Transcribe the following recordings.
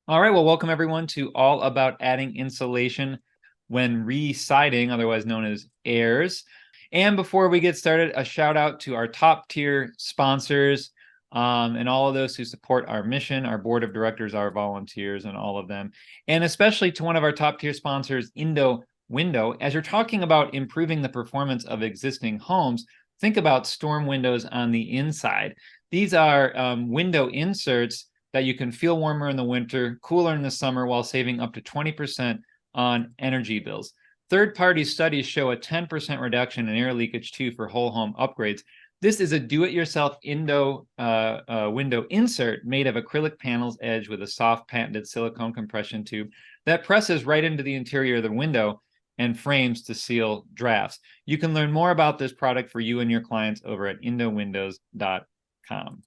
All right, well, welcome everyone to All About Adding Insulation when Re-Siding, otherwise known as AIRS. And before we get started, a shout out to our top tier sponsors and all of those who support our mission, our board of directors, our volunteers, and all of them. And especially to one of our top tier sponsors, Indo Window. As you're talking about improving the performance of existing homes, think about storm windows on the inside. These are window inserts that you can feel warmer in the winter, cooler in the summer, while saving up to 20% on energy bills. Third-party studies show a 10% reduction in air leakage too for whole home upgrades. This is a do-it-yourself window insert made of acrylic panels edged with a soft patented silicone compression tube that presses right into the interior of the window and frames to seal drafts. You can learn more about this product for you and your clients over at indowindows.com.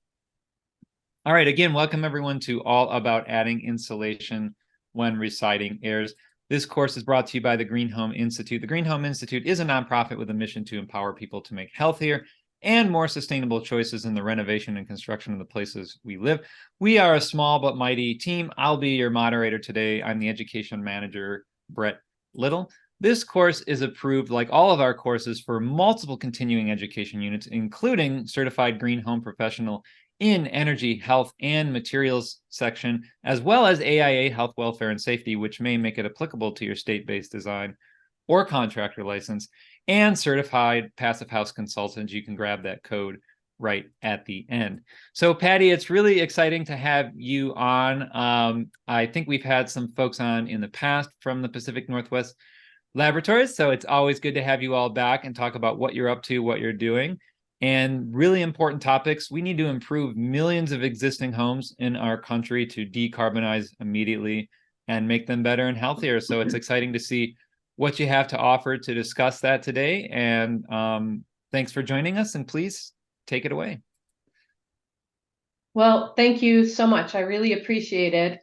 All right, again, welcome everyone to All About Adding Insulation when Re-Siding AIRS. This course is brought to you by the Green Home Institute. The Green Home Institute is a nonprofit with a mission to empower people to make healthier and more sustainable choices in the renovation and construction of the places we live. We are a small but mighty team. I'll be your moderator today. I'm the education manager, Brett Little. This course is approved, like all of our courses, for multiple continuing education units, including Certified Green Home Professional in Energy, Health, and Materials section, as well as AIA Health, Welfare, and Safety, which may make it applicable to your state-based design or contractor license, and Certified Passive House Consultant. You can grab that code right at the end. So Patty, it's really exciting to have you on. I think we've had some folks on in the past from the Pacific Northwest Laboratories, so it's always good to have you all back and talk about what you're up to, what you're doing. And really important topics. We need to improve millions of existing homes in our country to decarbonize immediately and make them better and healthier. So it's exciting to see what you have to offer to discuss that today. And thanks for joining us, and please take it away. Well, thank you so much. I really appreciate it.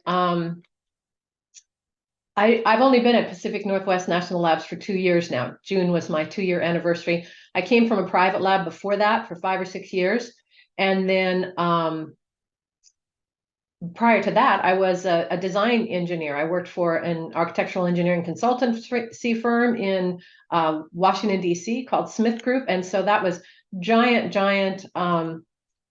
I've only been at Pacific Northwest National Labs for 2 years now. June was my 2-year anniversary. I came from a private lab before that for 5 or 6 years. And then prior to that, I was a design engineer. I worked for an architectural engineering consultancy firm in Washington, D.C. called Smith Group. And so that was giant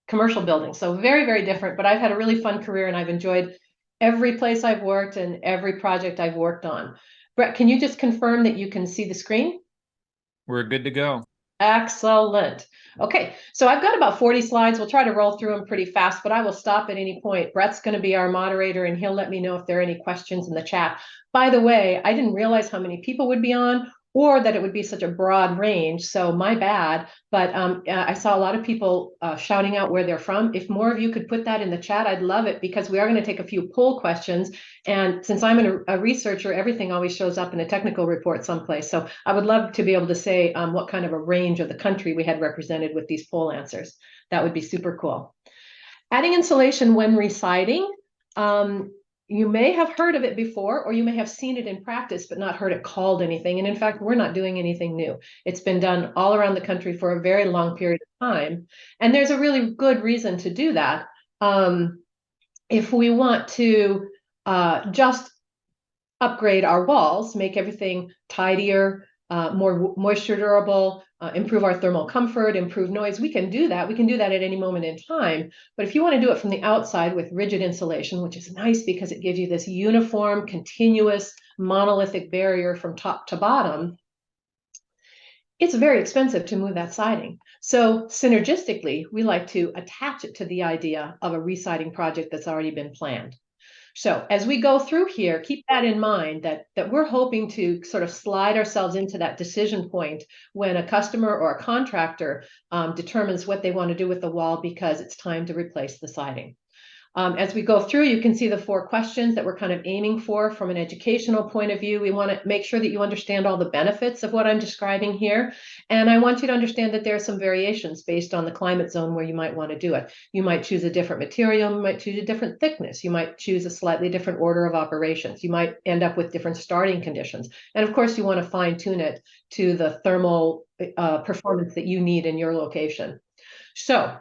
commercial buildings. So very, very different. But I've had a really fun career, and I've enjoyed every place I've worked and every project I've worked on. Brett, can you just confirm that you can see the screen? We're good to go. Excellent. Okay, so I've got about 40 slides. We'll try to roll through them pretty fast, but I will stop at any point. Brett's going to be our moderator, and he'll let me know if there are any questions in the chat. By the way, I didn't realize how many people would be on, or that it would be such a broad range, so my bad. But I saw a lot of people shouting out where they're from. If more of you could put that in the chat, I'd love it, because we are going to take a few poll questions. And since I'm a researcher, everything always shows up in a technical report someplace. So I would love to be able to say what kind of a range of the country we had represented with these poll answers. That would be super cool. Adding insulation when re-siding. You may have heard of it before, or you may have seen it in practice, but not heard it called anything. And in fact, we're not doing anything new. It's been done all around the country for a very long period of time. And there's a really good reason to do that. If we want to just upgrade our walls, make everything tidier, more moisture durable, improve our thermal comfort, improve noise, we can do that. We can do that at any moment in time. But if you want to do it from the outside with rigid insulation, which is nice because it gives you this uniform, continuous, monolithic barrier from top to bottom, it's very expensive to move that siding. So synergistically, we like to attach it to the idea of a re-siding project that's already been planned. So as we go through here, keep that in mind, that we're hoping to sort of slide ourselves into that decision point when a customer or a contractor determines what they want to do with the wall because it's time to replace the siding. As we go through, you can see the 4 questions that we're kind of aiming for from an educational point of view. We want to make sure that you understand all the benefits of what I'm describing here. And I want you to understand that there are some variations based on the climate zone where you might want to do it. You might choose a different material, you might choose a different thickness, you might choose a slightly different order of operations, you might end up with different starting conditions. And of course, you want to fine tune it to the thermal performance that you need in your location. So,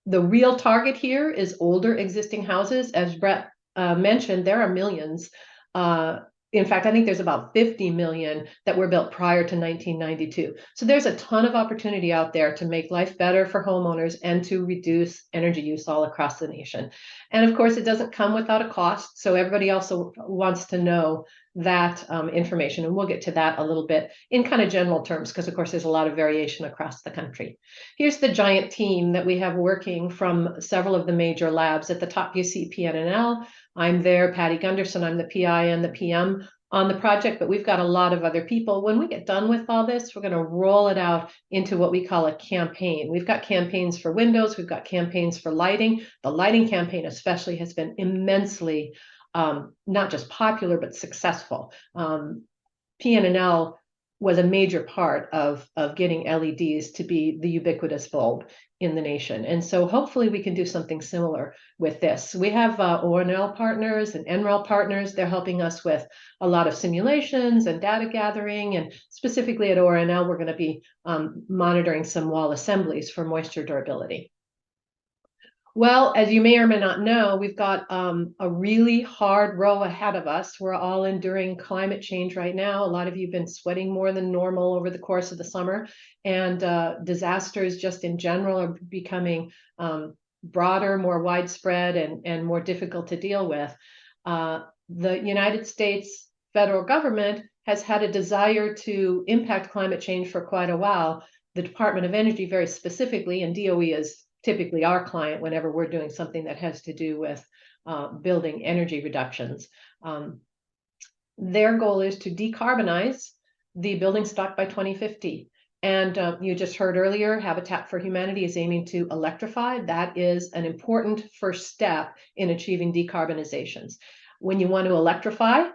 The real target here is older existing houses. As Brett mentioned, there are millions. In fact, I think there's about 50 million that were built prior to 1992. So there's a ton of opportunity out there to make life better for homeowners and to reduce energy use all across the nation. And of course, it doesn't come without a cost. So everybody also wants to know that information. And we'll get to that a little bit in kind of general terms, because of course, there's a lot of variation across the country. Here's the giant team that we have working from several of the major labs. At the top, you see PNNL. I'm there, Patty Gunderson, I'm the PI and the PM on the project, but we've got a lot of other people. When we get done with all this, we're going to roll it out into what we call a campaign. We've got campaigns for windows, we've got campaigns for lighting. The lighting campaign especially has been immensely not just popular, but successful. PNNL was a major part of getting LEDs to be the ubiquitous bulb in the nation. And so hopefully we can do something similar with this. We have ONL partners and NREL partners. They're helping us with a lot of simulations and data gathering. And specifically at ONL, we're going to be monitoring some wall assemblies for moisture durability. Well, as you may or may not know, we've got a really hard row ahead of us. We're all enduring climate change right now. A lot of you have been sweating more than normal over the course of the summer, and disasters just in general are becoming broader, more widespread, and more difficult to deal with. The United States federal government has had a desire to impact climate change for quite a while. The Department of Energy very specifically, and DOE is typically our client whenever we're doing something that has to do with building energy reductions. Their goal is to decarbonize the building stock by 2050. And you just heard earlier, Habitat for Humanity is aiming to electrify. That is an important first step in achieving decarbonizations. When you want to electrify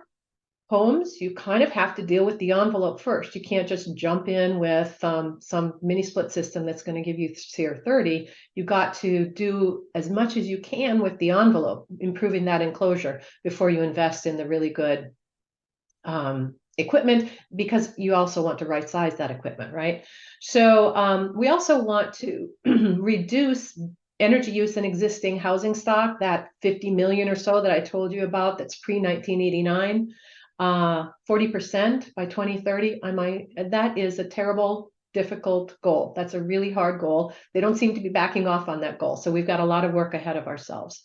homes, you kind of have to deal with the envelope first. You can't just jump in with some mini split system that's going to give you SEER 30. You got to do as much as you can with the envelope, improving that enclosure before you invest in the really good equipment, because you also want to right size that equipment, right? So we also want to reduce energy use in existing housing stock, that 50 million or so that I told you about that's pre-1989. 40% by 2030. That is a terrible, difficult goal. That's a really hard goal. They don't seem to be backing off on that goal. So we've got a lot of work ahead of ourselves.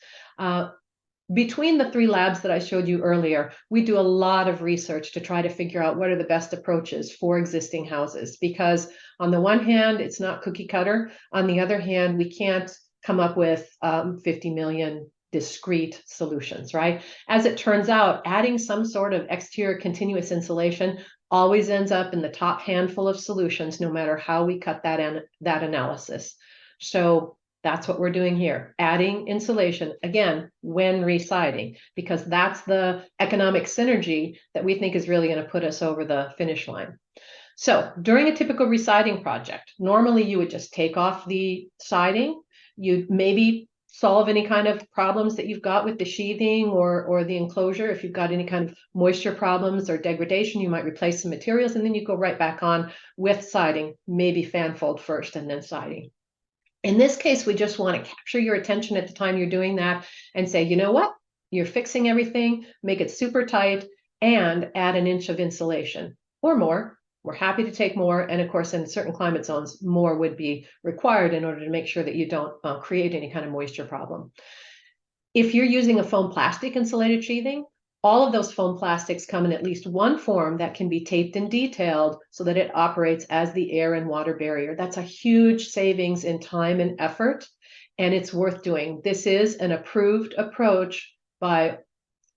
Between the three labs that I showed you earlier, we do a lot of research to try to figure out what are the best approaches for existing houses. Because on the one hand, it's not cookie cutter. On the other hand, we can't come up with 50 million discrete solutions, right? As it turns out, adding some sort of exterior continuous insulation always ends up in the top handful of solutions, no matter how we cut that analysis. So that's what we're doing here, adding insulation, again, when re-siding, because that's the economic synergy that we think is really going to put us over the finish line. So during a typical re-siding project, normally you would just take off the siding, you'd maybe solve any kind of problems that you've got with the sheathing or the enclosure. If you've got any kind of moisture problems or degradation, you might replace some materials, and then you go right back on with siding, maybe fan fold first and then siding. In this case, we just want to capture your attention at the time you're doing that and say, you know what? You're fixing everything, make it super tight, and add an inch of insulation or more. We're happy to take more. And of course, in certain climate zones, more would be required in order to make sure that you don't create any kind of moisture problem. If you're using a foam plastic insulated sheathing, all of those foam plastics come in at least one form that can be taped and detailed so that it operates as the air and water barrier. That's a huge savings in time and effort, and it's worth doing. This is an approved approach by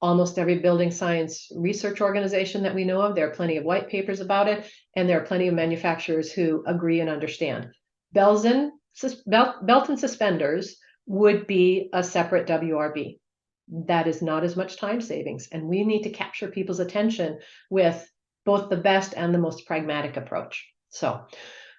almost every building science research organization that we know of. There are plenty of white papers about it, and there are plenty of manufacturers who agree and understand. Belt and suspenders would be a separate WRB. That is not as much time savings, and we need to capture people's attention with both the best and the most pragmatic approach. So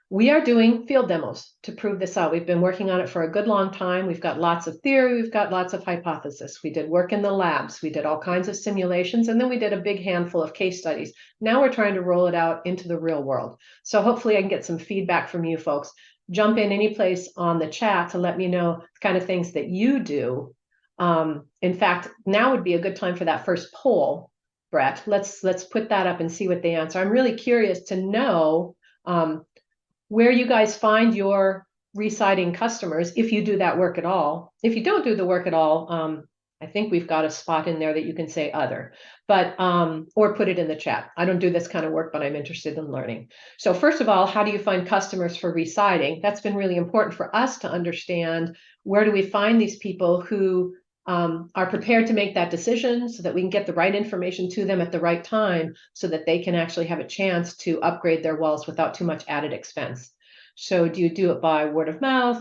we are doing field demos to prove this out. We've been working on it for a good long time. We've got lots of theory. We've got lots of hypothesis. We did work in the labs. We did all kinds of simulations, and then we did a big handful of case studies. Now we're trying to roll it out into the real world. So hopefully I can get some feedback from you folks. jump in any place on the chat to let me know the kind of things that you do. In fact, now would be a good time for that first poll, Brett. Let's put that up and see what they answer. I'm really curious to know where you guys find your re-siding customers, if you do that work at all. If you don't do the work at all, I think we've got a spot in there that you can say other, but or put it in the chat. I don't do this kind of work, but I'm interested in learning. So first of all, how do you find customers for re-siding? That's been really important for us to understand. Where do we find these people who are prepared to make that decision so that we can get the right information to them at the right time so that they can actually have a chance to upgrade their walls without too much added expense. So do you do it by word of mouth,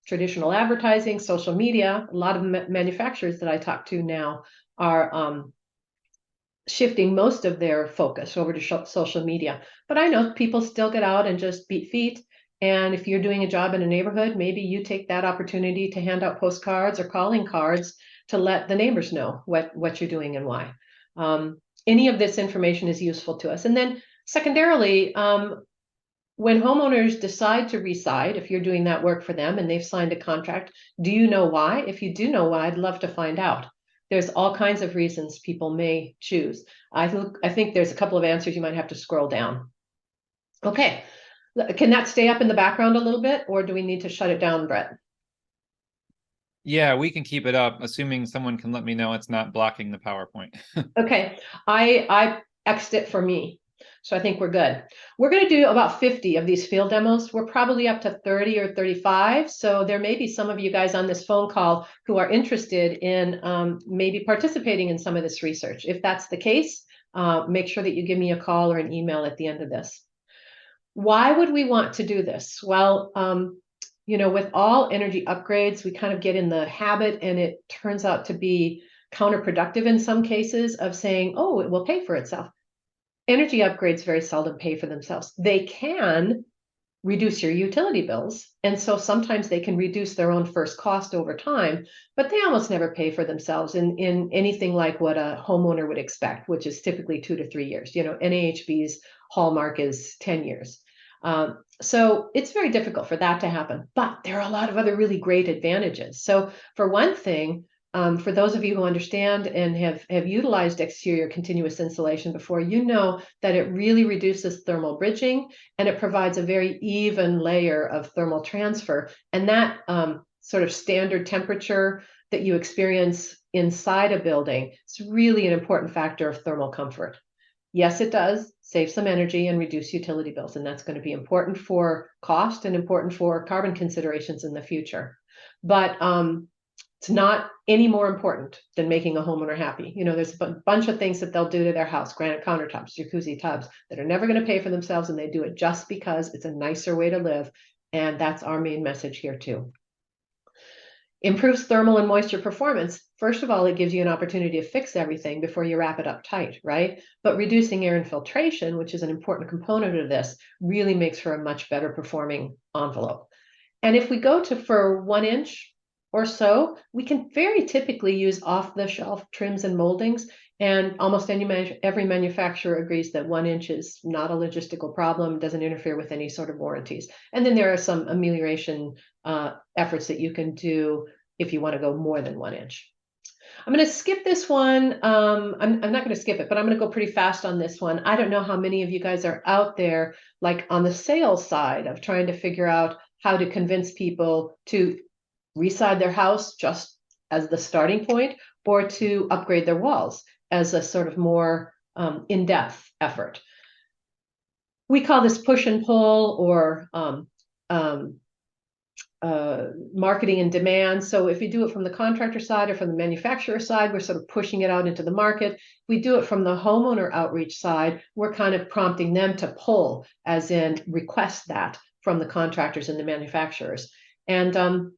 traditional advertising, social media? A lot of manufacturers that I talk to now are shifting most of their focus over to social media. But I know people still get out and just beat feet. And if you're doing a job in a neighborhood, maybe you take that opportunity to hand out postcards or calling cards to let the neighbors know what you're doing and why. Any of this information is useful to us. And then secondarily, when homeowners decide to re-side, if you're doing that work for them and they've signed a contract, do you know why? If you do know why, I'd love to find out. There's all kinds of reasons people may choose. I think there's a couple of answers you might have to scroll down. Okay, can that stay up in the background a little bit, or do we need to shut it down, Brett? Yeah, we can keep it up, assuming someone can let me know it's not blocking the PowerPoint. Okay, I X'd it for me. So I think we're good. We're going to do about 50 of these field demos. We're probably up to 30 or 35. So there may be some of you guys on this phone call who are interested in maybe participating in some of this research. If that's the case, make sure that you give me a call or an email at the end of this. Why would we want to do this? Well, you know, with all energy upgrades, we kind of get in the habit, and it turns out to be counterproductive in some cases, of saying, oh, it will pay for itself. Energy upgrades very seldom pay for themselves. They can reduce your utility bills, and so sometimes they can reduce their own first cost over time, but they almost never pay for themselves in anything like what a homeowner would expect, which is typically 2 to 3 years. You know, NAHB's hallmark is 10 years. So it's very difficult for that to happen, but there are a lot of other really great advantages. So for one thing, for those of you who understand and have utilized exterior continuous insulation before, you know that it really reduces thermal bridging, and it provides a very even layer of thermal transfer. And that sort of standard temperature that you experience inside a building is really an important factor of thermal comfort. Yes, it does save some energy and reduce utility bills, and that's going to be important for cost and important for carbon considerations in the future. But it's not any more important than making a homeowner happy. You know, there's a bunch of things that they'll do to their house, granite countertops, jacuzzi tubs, that are never going to pay for themselves, and they do it just because it's a nicer way to live. And that's our main message here too. Improves thermal and moisture performance. First of all, it gives you an opportunity to fix everything before you wrap it up tight, right? But reducing air infiltration, which is an important component of this, really makes for a much better performing envelope. And if we go to for 1 inch or so, we can very typically use off-the-shelf trims and moldings. And almost every manufacturer agrees that 1 inch is not a logistical problem, doesn't interfere with any sort of warranties. And then there are some amelioration efforts that you can do if you want to go more than 1 inch. I'm going to skip this one. I'm not going to skip it, but I'm going to go pretty fast on this one. I don't know how many of you guys are out there, like on the sales side, of trying to figure out how to convince people to reside their house just as the starting point, or to upgrade their walls as a sort of more in-depth effort. We call this push and pull, or marketing and demand. So if we do it from the contractor side or from the manufacturer side, we're sort of pushing it out into the market. If we do it from the homeowner outreach side, we're kind of prompting them to pull, as in request that from the contractors and the manufacturers. And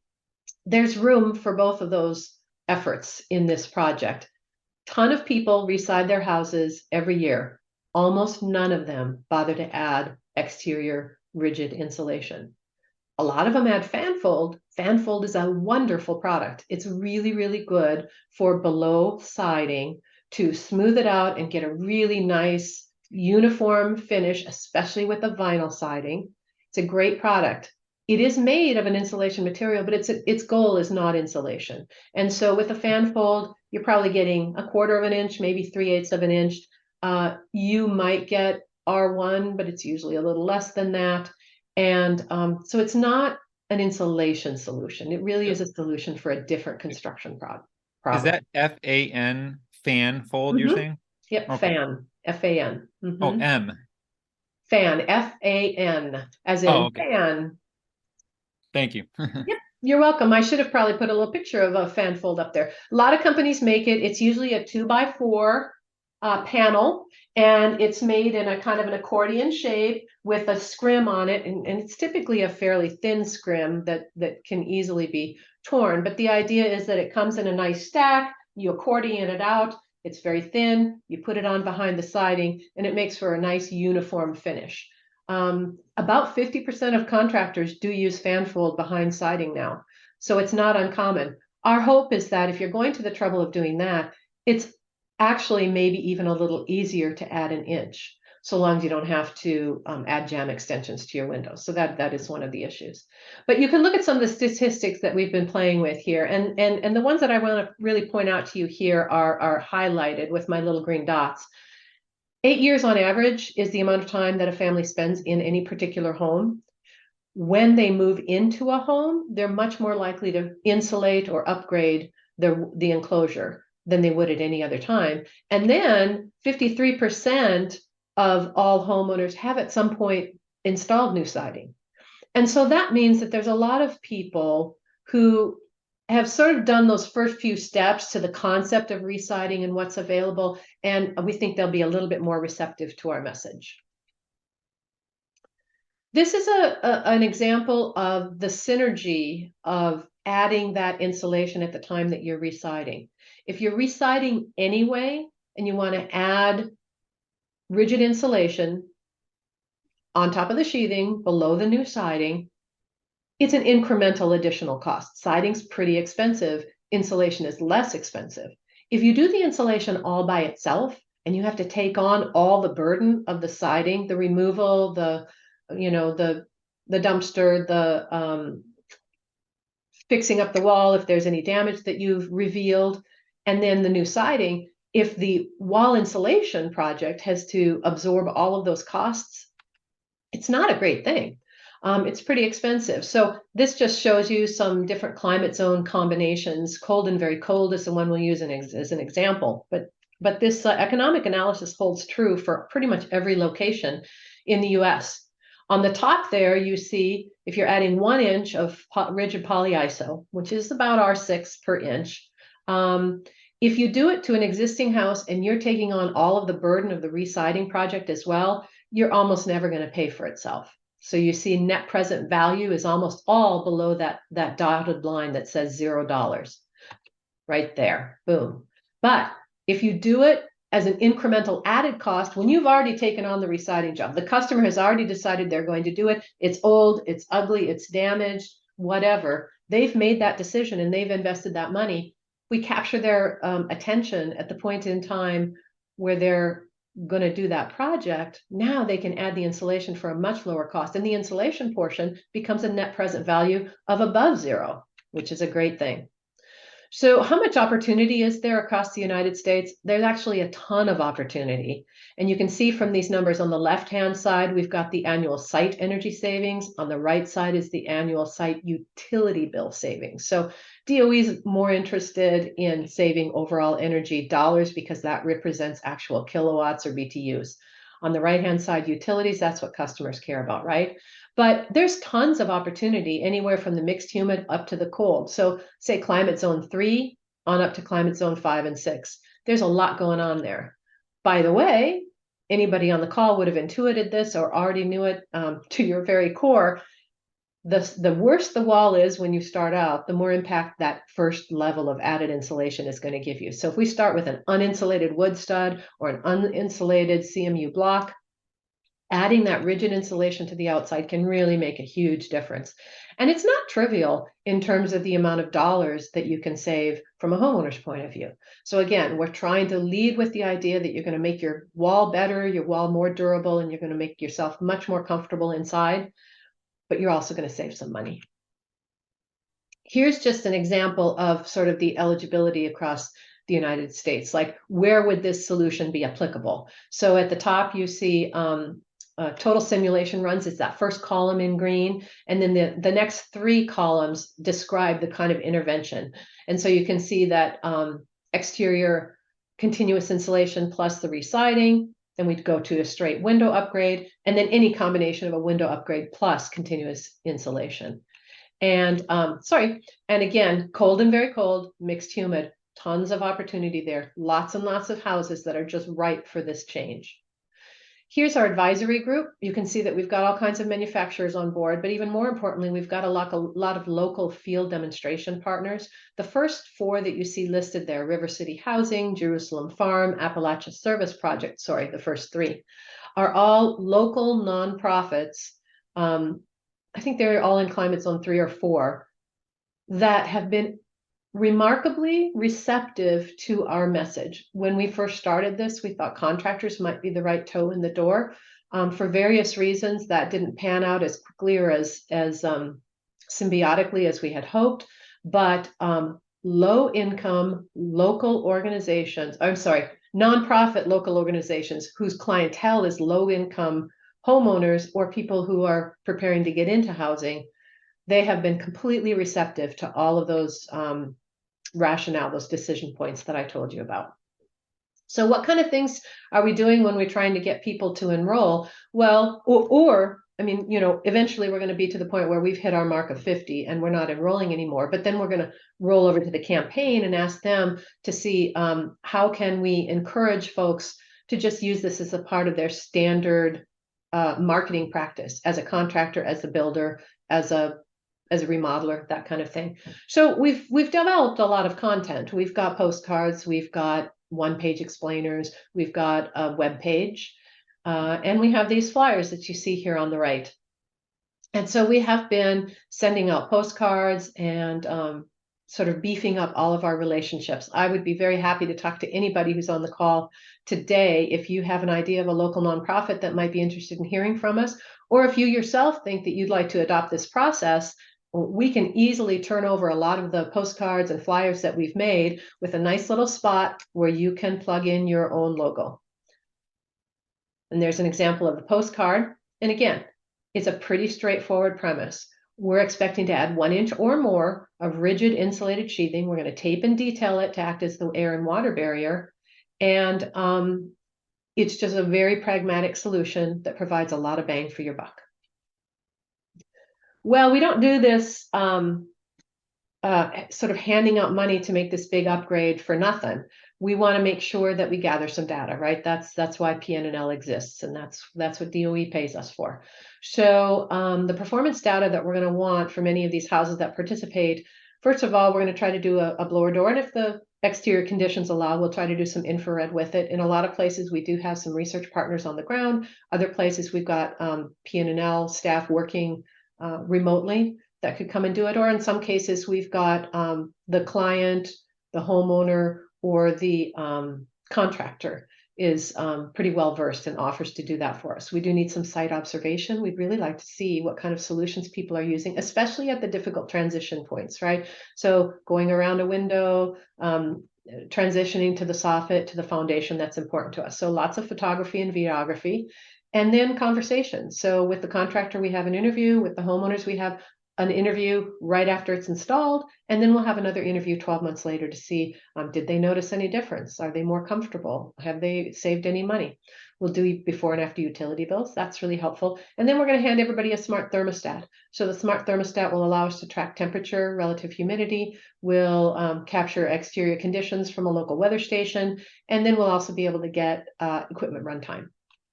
there's room for both of those efforts in this project. Ton of people reside their houses every year. Almost none of them bother to add exterior rigid insulation. A lot of them add fanfold. Fanfold is a wonderful product. It's really, really good for below siding to smooth it out and get a really nice uniform finish, especially with the vinyl siding. It's a great product. It is made of an insulation material, but its goal is not insulation. And so with a fan fold, you're probably getting 1/4 of an inch, maybe 3/8 of an inch. You might get R1, but it's usually a little less than that. And so it's not an insulation solution. It really is a solution for a different construction problem. Is that FAN, fan fold, you're Mhm. saying? Yep, Okay. fan, F-A-N. Oh, M. Fan, F-A-N, as Oh, in okay. fan. Thank you. Yep, you're welcome. I should have probably put a little picture of a fan fold up there. A lot of companies make it. It's usually a 2x4 panel, and it's made in a kind of an accordion shape with a scrim on it, and it's typically a fairly thin scrim that can easily be torn. But the idea is that it comes in a nice stack, you accordion it out, it's very thin, you put it on behind the siding, and it makes for a nice uniform finish. About 50% of contractors do use fan fold behind siding now, so it's not uncommon. Our hope is that if you're going to the trouble of doing that, it's actually maybe even a little easier to add an inch, so long as you don't have to add jamb extensions to your windows. So that is one of the issues. But you can look at some of the statistics that we've been playing with here, and the ones that I want to really point out to you here are highlighted with my little green dots. 8 years on average is the amount of time that a family spends in any particular home. When they move into a home, they're much more likely to insulate or upgrade the enclosure than they would at any other time. And then 53% of all homeowners have at some point installed new siding. And so that means that there's a lot of people who have sort of done those first few steps to the concept of residing and what's available, and we think they'll be a little bit more receptive to our message. This is an example of the synergy of adding that insulation at the time that you're residing. If you're residing anyway, and you want to add rigid insulation on top of the sheathing, below the new siding, it's an incremental additional cost. Siding's pretty expensive. Insulation is less expensive. If you do the insulation all by itself, and you have to take on all the burden of the siding, the removal, the dumpster, the fixing up the wall if there's any damage that you've revealed, and then the new siding, if the wall insulation project has to absorb all of those costs, it's not a great thing. It's pretty expensive. So this just shows you some different climate zone combinations. Cold and very cold is the one we'll use as an example. But this economic analysis holds true for pretty much every location in the US. On the top there, you see if you're adding 1 inch of rigid polyiso, which is about R6 per inch. If you do it to an existing house and you're taking on all of the burden of the residing project as well, you're almost never going to pay for itself. So you see net present value is almost all below that dotted line that says $0 right there. Boom. But if you do it as an incremental added cost, when you've already taken on the residing job, the customer has already decided they're going to do it. It's old, it's ugly, it's damaged, whatever. They've made that decision and they've invested that money. We capture their attention at the point in time where they're going to do that project. Now they can add the insulation for a much lower cost, and the insulation portion becomes a net present value of above 0, which is a great thing. So how much opportunity is there across the United States? There's actually a ton of opportunity. And you can see from these numbers on the left-hand side, we've got the annual site energy savings. On the right side is the annual site utility bill savings. So DOE is more interested in saving overall energy dollars because that represents actual kilowatts or BTUs. On the right-hand side, utilities, that's what customers care about, right? But there's tons of opportunity anywhere from the mixed humid up to the cold. So say climate zone 3 on up to climate zone 5 and 6. There's a lot going on there. By the way, anybody on the call would have intuited this or already knew it to your very core. The worse the wall is when you start out, the more impact that first level of added insulation is going to give you. So if we start with an uninsulated wood stud or an uninsulated CMU block, adding that rigid insulation to the outside can really make a huge difference. And it's not trivial in terms of the amount of dollars that you can save from a homeowner's point of view. So again, we're trying to lead with the idea that you're going to make your wall better, your wall more durable, and you're going to make yourself much more comfortable inside. but you're also going to save some money. Here's just an example of sort of the eligibility across the United States. Like, where would this solution be applicable? So at the top, you see total simulation runs. It's that first column in green. And then the next 3 columns describe the kind of intervention. And so you can see that exterior continuous insulation plus the residing. Then we'd go to a straight window upgrade, and then any combination of a window upgrade plus continuous insulation. And and again, cold and very cold, mixed humid, tons of opportunity there. Lots and lots of houses that are just ripe for this change. Here's our advisory group. You can see that we've got all kinds of manufacturers on board, but even more importantly, we've got a lot of local field demonstration partners. The first 4 that you see listed there, River City Housing, Jerusalem Farm, Appalachia Service Project, the first 3, are all local nonprofits. I think they're all in climate zone 3 or 4 that have been remarkably receptive to our message. When we first started this, we thought contractors might be the right toe in the door. For various reasons, that didn't pan out as quickly or as symbiotically as we had hoped. But low-income local organizations, nonprofit local organizations whose clientele is low-income homeowners or people who are preparing to get into housing, they have been completely receptive to all of those rationale, those decision points that I told you about. So what kind of things are we doing when we're trying to get people to enroll? Well, eventually we're going to be to the point where we've hit our mark of 50 and we're not enrolling anymore, but then we're going to roll over to the campaign and ask them to see how can we encourage folks to just use this as a part of their standard marketing practice as a contractor, as a builder, as a remodeler, that kind of thing. So we've developed a lot of content. We've got postcards, we've got 1-page explainers, we've got a web page, and we have these flyers that you see here on the right. And so we have been sending out postcards and sort of beefing up all of our relationships. I would be very happy to talk to anybody who's on the call today if you have an idea of a local nonprofit that might be interested in hearing from us, or if you yourself think that you'd like to adopt this process. We can easily turn over a lot of the postcards and flyers that we've made with a nice little spot where you can plug in your own logo. And there's an example of the postcard. And again, it's a pretty straightforward premise. We're expecting to add 1 inch or more of rigid insulated sheathing. We're going to tape and detail it to act as the air and water barrier. And it's just a very pragmatic solution that provides a lot of bang for your buck. Well, we don't do this sort of handing out money to make this big upgrade for nothing. We want to make sure that we gather some data, right? That's why PN&L exists, and that's what DOE pays us for. So the performance data that we're going to want from any of these houses that participate, first of all, we're going to try to do a blower door, and if the exterior conditions allow, we'll try to do some infrared with it. In a lot of places, we do have some research partners on the ground. Other places, we've got PN&L staff working remotely that could come and do it. Or in some cases, we've got the client, the homeowner, or the contractor is pretty well versed and offers to do that for us. We do need some site observation. We'd really like to see what kind of solutions people are using, especially at the difficult transition points, right? So going around a window, transitioning to the soffit, to the foundation, that's important to us. So lots of photography and videography. And then conversation. So with the contractor, we have an interview. With the homeowners, we have an interview right after it's installed. And then we'll have another interview 12 months later to see, did they notice any difference? Are they more comfortable? Have they saved any money? We'll do before and after utility bills. That's really helpful. And then we're going to hand everybody a smart thermostat. So the smart thermostat will allow us to track temperature, relative humidity. We'll capture exterior conditions from a local weather station. And then we'll also be able to get equipment runtime.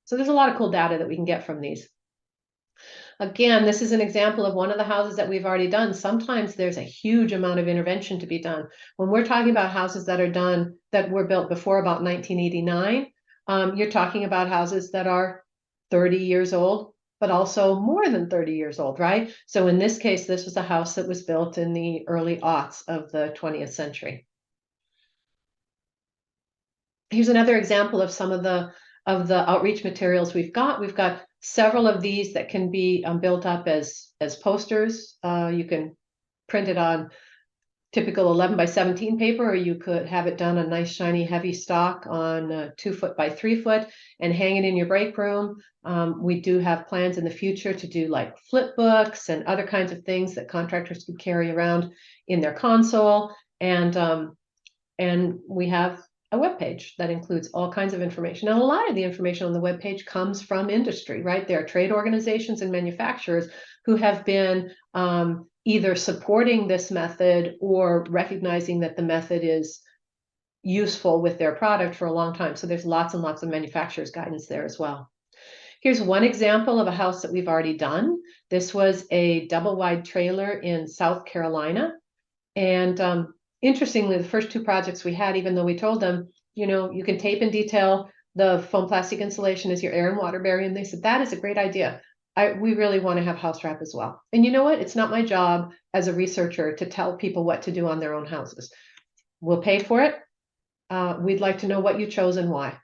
So there's a lot of cool data that we can get from these. Again, this is an example of one of the houses that we've already done. Sometimes there's a huge amount of intervention to be done. When we're talking about houses that are done, that were built before about 1989, you're talking about houses that are 30 years old, but also more than 30 years old, right? So in this case, this was a house that was built in the early aughts of the 20th century. Here's another example of some of the outreach materials we've got. We've got several of these that can be built up as posters. You can print it on typical 11 by 17 paper, or you could have it done on nice, shiny, heavy stock on 2 foot by 3 foot and hang it in your break room. We do have plans in the future to do like flip books and other kinds of things that contractors could carry around in their console. And we have a web page that includes all kinds of information. And a lot of the information on the web page comes from industry, right? There are trade organizations and manufacturers who have been either supporting this method or recognizing that the method is useful with their product for a long time. So there's lots and lots of manufacturers guidance there as well. Here's one example of a house that we've already done. This was a double wide trailer in South Carolina. And interestingly, the first 2 projects we had, even though we told them, you know, you can tape and detail the foam plastic insulation as your air and water barrier, and they said, that is a great idea. We really want to have house wrap as well. And you know what? It's not my job as a researcher to tell people what to do on their own houses. We'll pay for it. We'd like to know what you chose and why.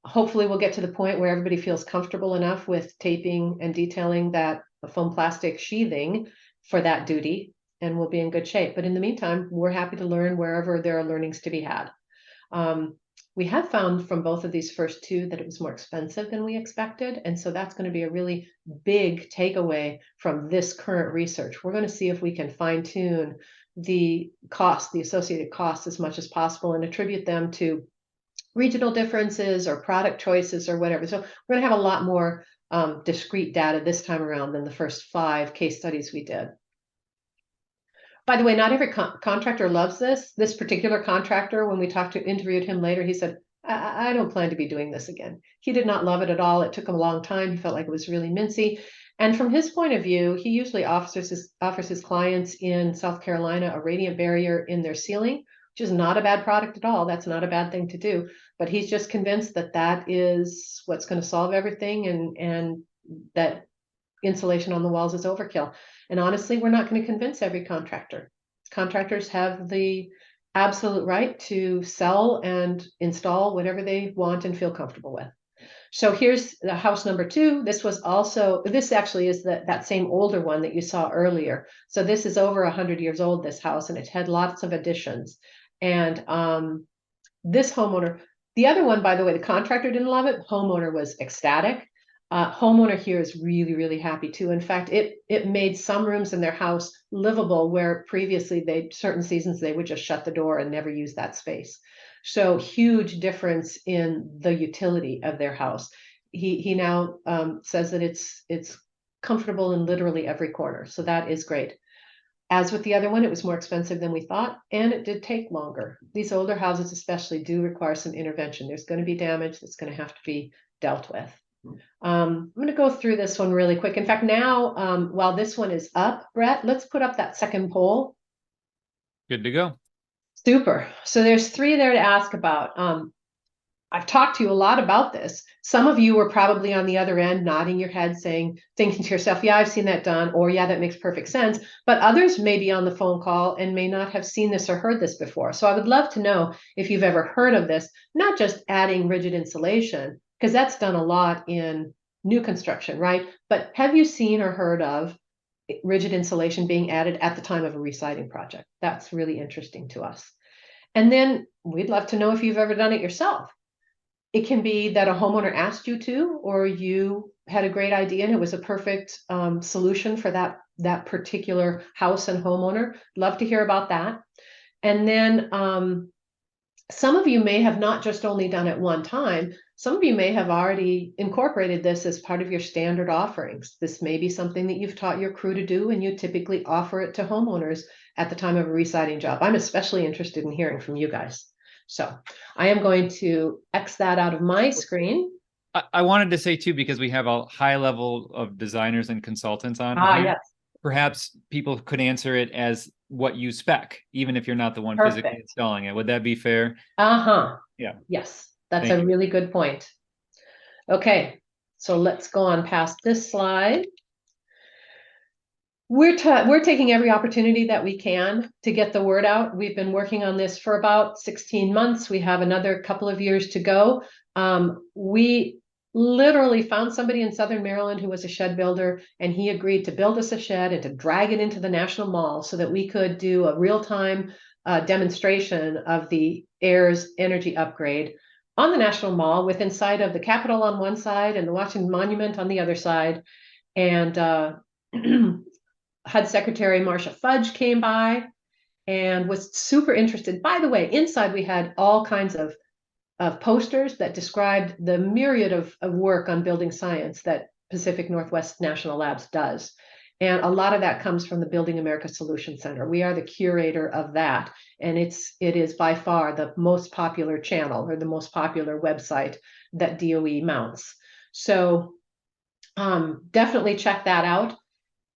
Hopefully we'll get to the point where everybody feels comfortable enough with taping and detailing that foam plastic sheathing for that duty, and we'll be in good shape. But in the meantime, we're happy to learn wherever there are learnings to be had. We have found from both of these first 2 that it was more expensive than we expected. And so that's going to be a really big takeaway from this current research. We're going to see if we can fine tune the cost, the associated costs as much as possible, and attribute them to regional differences or product choices or whatever. So we're going to have a lot more discrete data this time around than the first 5 case studies we did. By the way, not every contractor loves this. This particular contractor, when we interviewed him later, he said, I don't plan to be doing this again. He did not love it at all. It took him a long time. He felt like it was really mincy. And from his point of view, he usually offers his clients in South Carolina a radiant barrier in their ceiling, which is not a bad product at all. That's not a bad thing to do. But he's just convinced that that is what's going to solve everything, and that insulation on the walls is overkill. And honestly, we're not going to convince every contractor. Contractors have the absolute right to sell and install whatever they want and feel comfortable with. So here's the house number 2. This actually is that same older one that you saw earlier. So this is over 100 years old, this house, and it had lots of additions. And this homeowner, the other one, by the way, the contractor didn't love it. Homeowner was ecstatic. Homeowner here is really, really happy too. In fact, it made some rooms in their house livable where previously certain seasons they would just shut the door and never use that space. So huge difference in the utility of their house. He now says that it's comfortable in literally every corner. So that is great. As with the other one, it was more expensive than we thought, and it did take longer. These older houses especially do require some intervention. There's going to be damage that's going to have to be dealt with. I'm going to go through this one really quick. In fact, now, while this one is up, Brett, let's put up that second poll. Good to go. Super. So there's 3 there to ask about. I've talked to you a lot about this. Some of you were probably on the other end, nodding your head, thinking to yourself, yeah, I've seen that done, or yeah, that makes perfect sense. But others may be on the phone call and may not have seen this or heard this before. So I would love to know if you've ever heard of this, not just adding rigid insulation, because that's done a lot in new construction, right? But have you seen or heard of rigid insulation being added at the time of a re-siding project? That's really interesting to us. And then we'd love to know if you've ever done it yourself. It can be that a homeowner asked you to, or you had a great idea and it was a perfect solution for that particular house and homeowner. Love to hear about that. And then some of you may have not just only done it one time. Some of you may have already incorporated this as part of your standard offerings. This may be something that you've taught your crew to do, and you typically offer it to homeowners at the time of a re-siding job. I'm especially interested in hearing from you guys. So I am going to X that out of my screen. I wanted to say too, because we have a high level of designers and consultants on here, Yes. Perhaps people could answer it as what you spec, even if you're not the one Perfect. physically installing it. Would that be fair? Yeah. Yes, that's Thank a really good point. Okay, so let's go on past this slide. We're taking every opportunity that we can to get the word out. We've been working on this for about 16 months. We have another couple of years to go. We literally found somebody in Southern Maryland who was a shed builder, and he agreed to build us a shed and to drag it into the National Mall so that we could do a real-time demonstration of the AIRS energy upgrade on the National Mall with inside of the Capitol on one side and the Washington Monument on the other side. And HUD Secretary Marcia Fudge came by and was super interested. By the way, inside we had all kinds of posters that described the myriad of work on building science that Pacific Northwest National Labs does. And a lot of that comes from the Building America Solution Center. We are the curator of that. And it is by far the most popular channel or the most popular website that DOE mounts. So definitely check that out.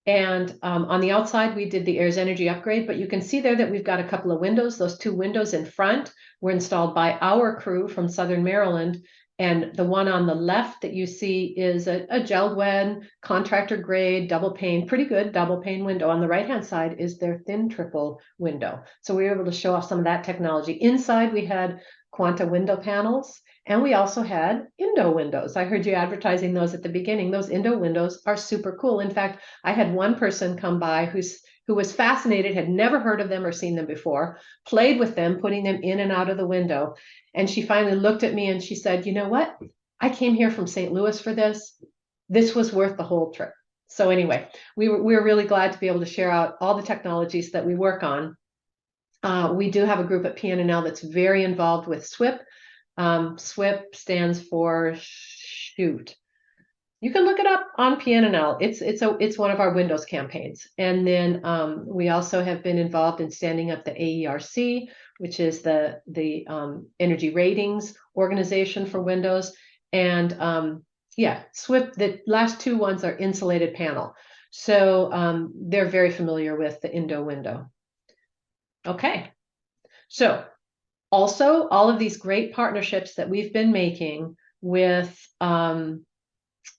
And on the outside, we did the AIRS energy upgrade, but you can see there that we've got a couple of windows. Those two windows in front were installed by our crew from Southern Maryland. And the one on the left that you see is a gel wed, contractor grade, double pane, pretty good double pane window. On the right-hand side is their thin triple window. So we were able to show off some of that technology. Inside, we had Quanta window panels. And we also had Indo windows. I heard you advertising those at the beginning. Those Indo windows are super cool. In fact, I had one person come by who was fascinated, had never heard of them or seen them before, played with them, putting them in and out of the window. And she finally looked at me and she said, you know what? I came here from St. Louis for this. This was worth the whole trip. So anyway, we were really glad to be able to share out all the technologies that we work on. We do have a group at PNNL that's very involved with SWIP. SWIP stands for shoot. You can look it up on PNNL. It's one of our Windows campaigns. And then we also have been involved in standing up the AERC, which is the energy ratings organization for Windows. And yeah, SWIP, the last two ones are insulated panel. So they're very familiar with the Indo window. Okay, so also all of these great partnerships that we've been making with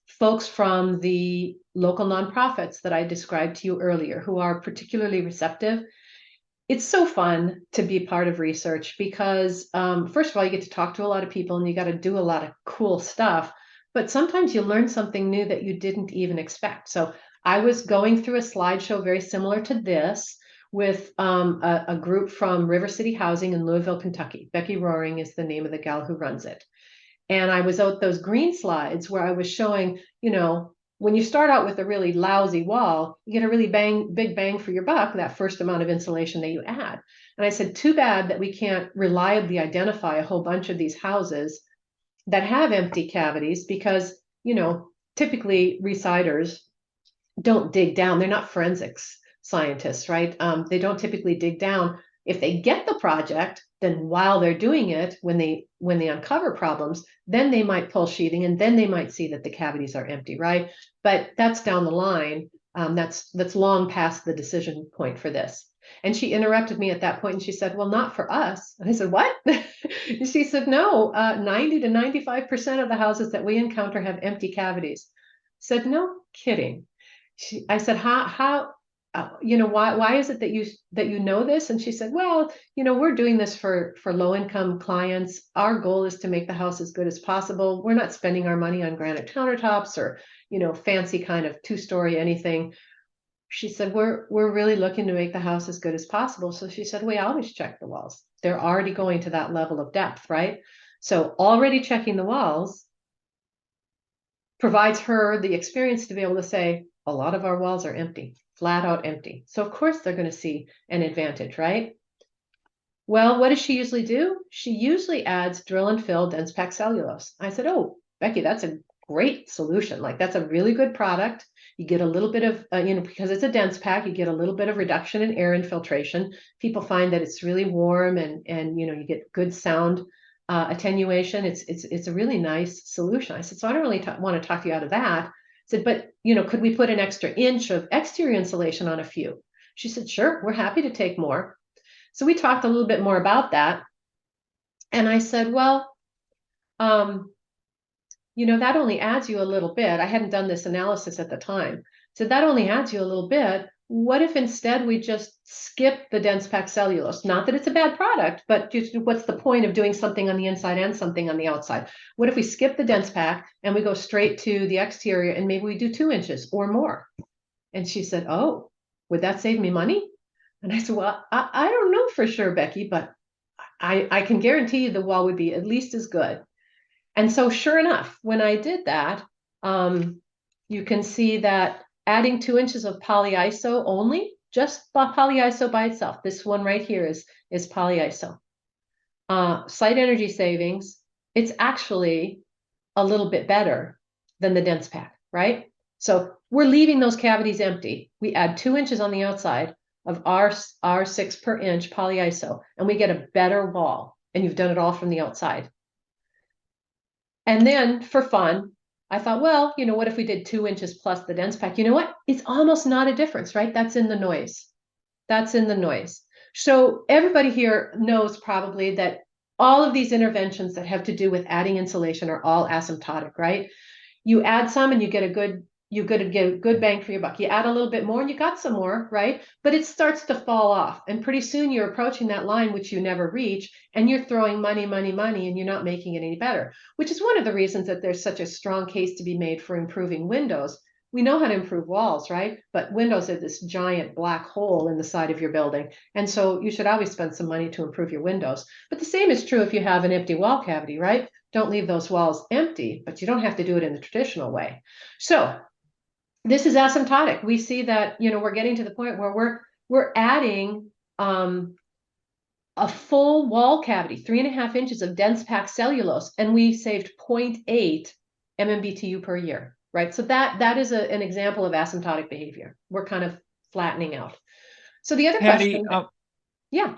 folks from the local nonprofits that I described to you earlier, who are particularly receptive. It's so fun to be part of research because, first of all, you get to talk to a lot of people and you got to do a lot of cool stuff. But sometimes you learn something new that you didn't even expect. So I was going through a slideshow very similar to this with a group from River City Housing in Louisville, Kentucky. Becky Roaring is the name of the gal who runs it. And I was out those green slides where I was showing, you know, when you start out with a really lousy wall, you get a really big bang for your buck, that first amount of insulation that you add. And I said, too bad that we can't reliably identify a whole bunch of these houses that have empty cavities because, you know, typically residers don't dig down. They're not forensics scientists, right? They don't typically dig down. If they get the project, then while they're doing it, when they uncover problems, then they might pull sheathing and then they might see that the cavities are empty, right? But that's down the line. That's long past the decision point for this. And she interrupted me at that point and she said, well, not for us. And I said, what? She said, no, 90 to 95% of the houses that we encounter have empty cavities. I said, no kidding. I said, how you know, why is it that you know this? And she said, well, you know, we're doing this for low income clients. Our goal is to make the house as good as possible. We're not spending our money on granite countertops or, you know, fancy kind of 2-story anything. She said, we're really looking to make the house as good as possible. So she said, we always check the walls. They're already going to that level of depth, right? So already checking the walls provides her the experience to be able to say, a lot of our walls are empty. Flat out empty. So of course they're going to see an advantage, right? Well, what does she usually do? She usually adds drill and fill dense pack cellulose. I said, oh, Becky, that's a great solution. Like that's a really good product. You get a little bit of, you know, because it's a dense pack, you get a little bit of reduction in air infiltration. People find that it's really warm and you know, you get good sound attenuation. It's a really nice solution. I said, so I don't really want to talk you out of that. I said, but, you know, could we put an extra inch of exterior insulation on a few? She said, sure, we're happy to take more. So we talked a little bit more about that. And I said, well, you know, that only adds you a little bit. I hadn't done this analysis at the time. So that only adds you a little bit. what if instead we just skip the dense packed cellulose? Not that it's a bad product, but just what's the point of doing something on the inside and something on the outside? What if we skip the dense pack and we go straight to the exterior and maybe we do 2 inches or more? And she said, oh, would that save me money? And I said, well, I don't know for sure, Becky, but I can guarantee you the wall would be at least as good. And so sure enough, when I did that, you can see that adding 2 inches of polyiso only, just polyiso by itself. This one right here is polyiso. Site energy savings, it's actually a little bit better than the dense pack, right? So we're leaving those cavities empty. We add 2 inches on the outside of our 6 per inch polyiso, and we get a better wall. And you've done it all from the outside. And then for fun, I thought, well, what if we did 2 inches plus the dense pack? You know what? It's almost not a difference, right? That's in the noise. That's in the noise. So everybody here knows probably that all of these interventions that have to do with adding insulation are all asymptotic, right? You add some and you get a good bang for your buck. You add a little bit more and you got some more, right? But it starts to fall off. And pretty soon you're approaching that line, which you never reach, and you're throwing money, and you're not making it any better, which is one of the reasons that there's such a strong case to be made for improving windows. We know how to improve walls, right? But windows are this giant black hole in the side of your building. And so you should always spend some money to improve your windows. But the same is true if you have an empty wall cavity, right? Don't leave those walls empty, but you don't have to do it in the traditional way. So this is asymptotic. We see that, we're getting to the point where we're adding a full wall cavity, 3.5 inches of dense packed cellulose, and we saved 0.8 MMBTU per year, right? So that is an example of asymptotic behavior. We're kind of flattening out. So the other Patty, question, yeah.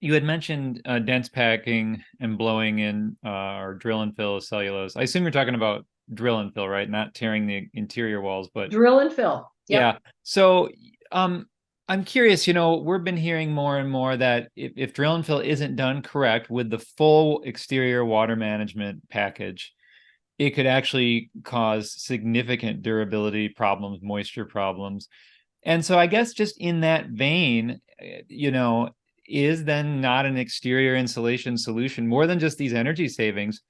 You had mentioned dense packing and blowing in or drill and fill cellulose. I assume you're talking about drill and fill, right? Not tearing the interior walls, but drill and fill. Yep. Yeah. So I'm curious, we've been hearing more and more that if drill and fill isn't done correct with the full exterior water management package, it could actually cause significant durability problems, moisture problems. And so I guess just in that vein, is then not an exterior insulation solution more than just these energy savings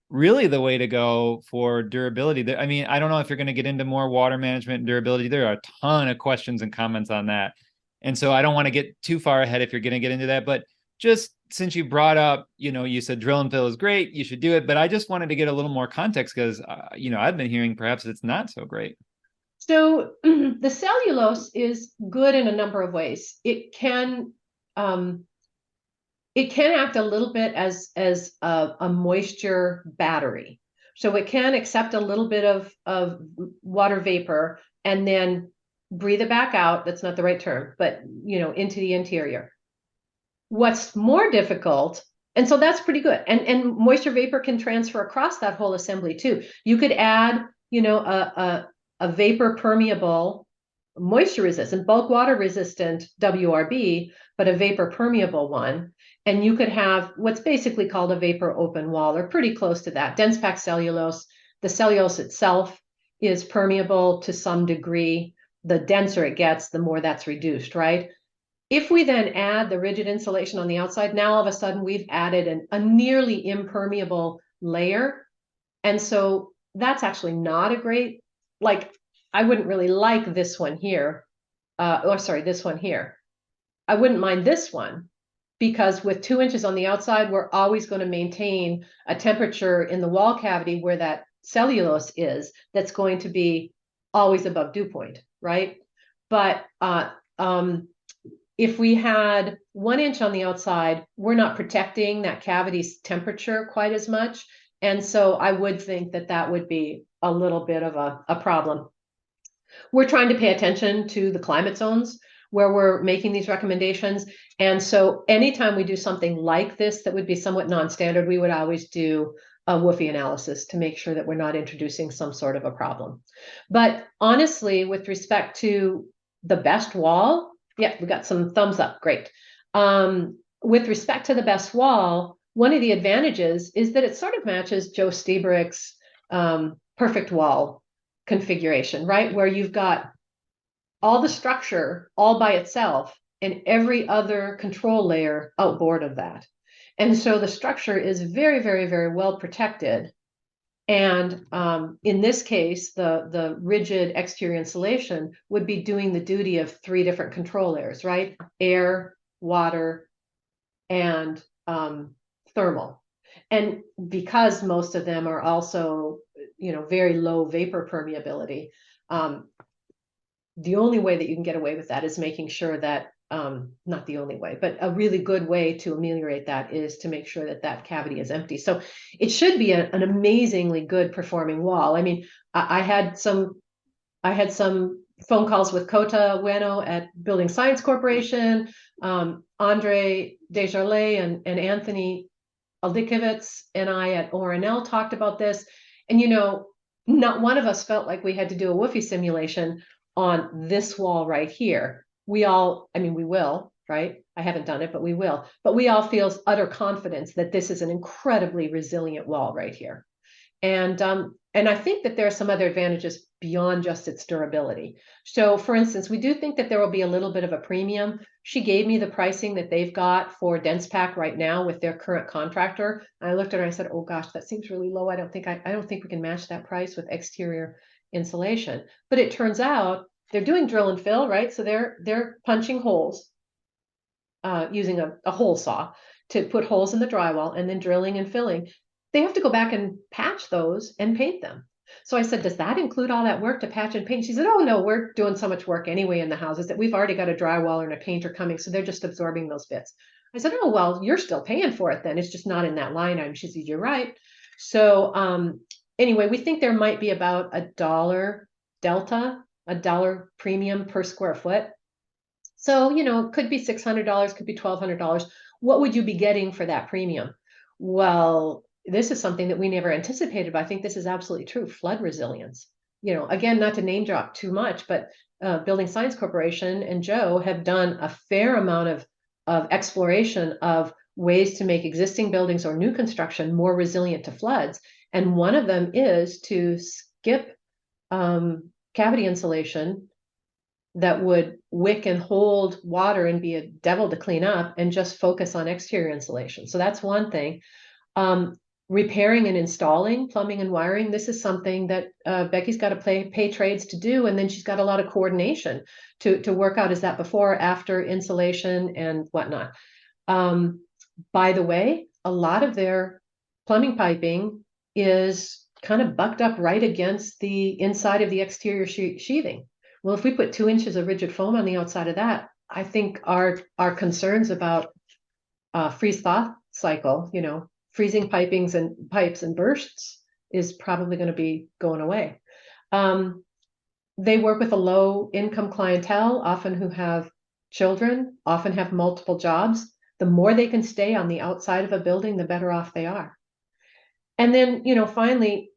really the way to go for durability? I mean, I don't know if you're going to get into more water management and durability. There are a ton of questions and comments on that. And so I don't want to get too far ahead if you're going to get into that. But just since you brought up, you said drill and fill is great, you should do it. But I just wanted to get a little more context because, I've been hearing perhaps it's not so great. So the cellulose is good in a number of ways. It can act a little bit as a moisture battery. So it can accept a little bit of water vapor and then breathe it back out. That's not the right term, but into the interior. What's more difficult, and so that's pretty good. And moisture vapor can transfer across that whole assembly too. You could add, a vapor permeable, moisture resistant, bulk water resistant WRB, but a vapor permeable one. And you could have what's basically called a vapor open wall, or pretty close to that. Dense packed cellulose, the cellulose itself is permeable to some degree. The denser it gets, the more that's reduced, right? If we then add the rigid insulation on the outside, now all of a sudden we've added a nearly impermeable layer. And so that's actually not a great, I wouldn't really like this one here. This one here. I wouldn't mind this one, because with 2 inches on the outside, we're always going to maintain a temperature in the wall cavity where that cellulose is that's going to be always above dew point, right? But if we had 1 inch on the outside, we're not protecting that cavity's temperature quite as much. And so I would think that would be a little bit of a problem. We're trying to pay attention to the climate zones where we're making these recommendations. And so anytime we do something like this that would be somewhat non-standard, we would always do a WUFI analysis to make sure that we're not introducing some sort of a problem. But honestly, with respect to the best wall, yeah, we got some thumbs up, great. With respect to the best wall, one of the advantages is that it sort of matches Joe Stiebrick's perfect wall configuration, right? Where you've got all the structure all by itself and every other control layer outboard of that. And so the structure is very, very, very well protected. And in this case, the rigid exterior insulation would be doing the duty of 3 different control layers, right? Air, water, and thermal. And because most of them are also, very low vapor permeability, the only way that you can get away with that is making sure that, not the only way, but a really good way to ameliorate that is to make sure that that cavity is empty. So it should be an amazingly good performing wall. I mean, I had some phone calls with Kota Ueno at Building Science Corporation, Andre Desjardins and Anthony Aldikowitz and I at ORNL talked about this. And, not one of us felt like we had to do a woofie simulation on this wall right here. We will, right? I haven't done it, but we will. But we all feel utter confidence that this is an incredibly resilient wall right here. And I think that there are some other advantages beyond just its durability. So for instance, we do think that there will be a little bit of a premium. She gave me the pricing that they've got for dense pack right now with their current contractor. I looked at her and I said, oh gosh, that seems really low. I don't think we can match that price with exterior insulation. But it turns out they're doing drill and fill, right? So they're punching holes using a hole saw to put holes in the drywall and then drilling and filling. They have to go back and patch those and paint them. So I said, does that include all that work to patch and paint? She said, oh no, we're doing so much work anyway in the houses that we've already got a drywaller and a painter coming. So they're just absorbing those bits. I said, oh, well, you're still paying for it then. It's just not in that line item. She said, you're right. So anyway, we think there might be about $1 delta, $1 premium per square foot. So, it could be $600, could be $1,200. What would you be getting for that premium? Well, this is something that we never anticipated, but I think this is absolutely true. Flood resilience. Again, not to name drop too much, but Building Science Corporation and Joe have done a fair amount of exploration of ways to make existing buildings or new construction more resilient to floods. And one of them is to skip cavity insulation that would wick and hold water and be a devil to clean up and just focus on exterior insulation. So that's one thing. Repairing and installing plumbing and wiring. This is something that Becky's got to pay trades to do. And then she's got a lot of coordination to work out, is that before or after insulation and whatnot. By the way, a lot of their plumbing piping is kind of bucked up right against the inside of the exterior sheathing. Well, if we put 2 inches of rigid foam on the outside of that, I think our concerns about freeze-thaw cycle, freezing pipes and bursts is probably going to be going away. They work with a low-income clientele, often who have children, often have multiple jobs. The more they can stay on the outside of a building, the better off they are. And then, finally,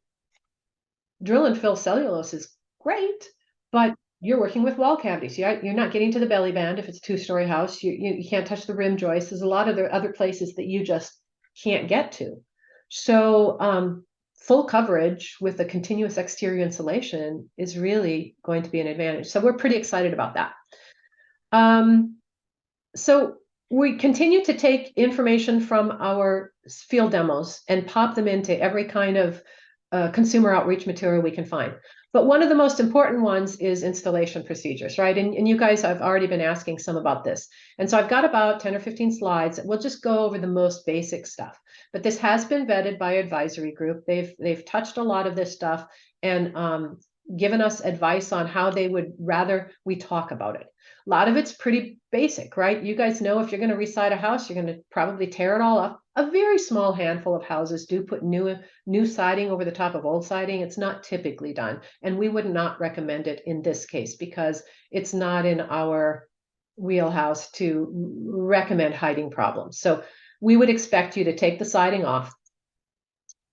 drill and fill cellulose is great, but you're working with wall cavities. You're not getting to the belly band if it's a 2-story house. You can't touch the rim joist. There's a lot of other places that you just can't get to. So full coverage with the continuous exterior insulation is really going to be an advantage. So we're pretty excited about that. So we continue to take information from our field demos and pop them into every kind of consumer outreach material we can find. But one of the most important ones is installation procedures, right? And you guys have already been asking some about this. And so I've got about 10 or 15 slides. We'll just go over the most basic stuff. But this has been vetted by advisory group. They've touched a lot of this stuff and given us advice on how they would rather we talk about it. A lot of it's pretty basic, right? You guys know if you're going to reside a house, you're going to probably tear it all up. A very small handful of houses do put new siding over the top of old siding. It's not typically done. And we would not recommend it in this case because it's not in our wheelhouse to recommend hiding problems. So we would expect you to take the siding off.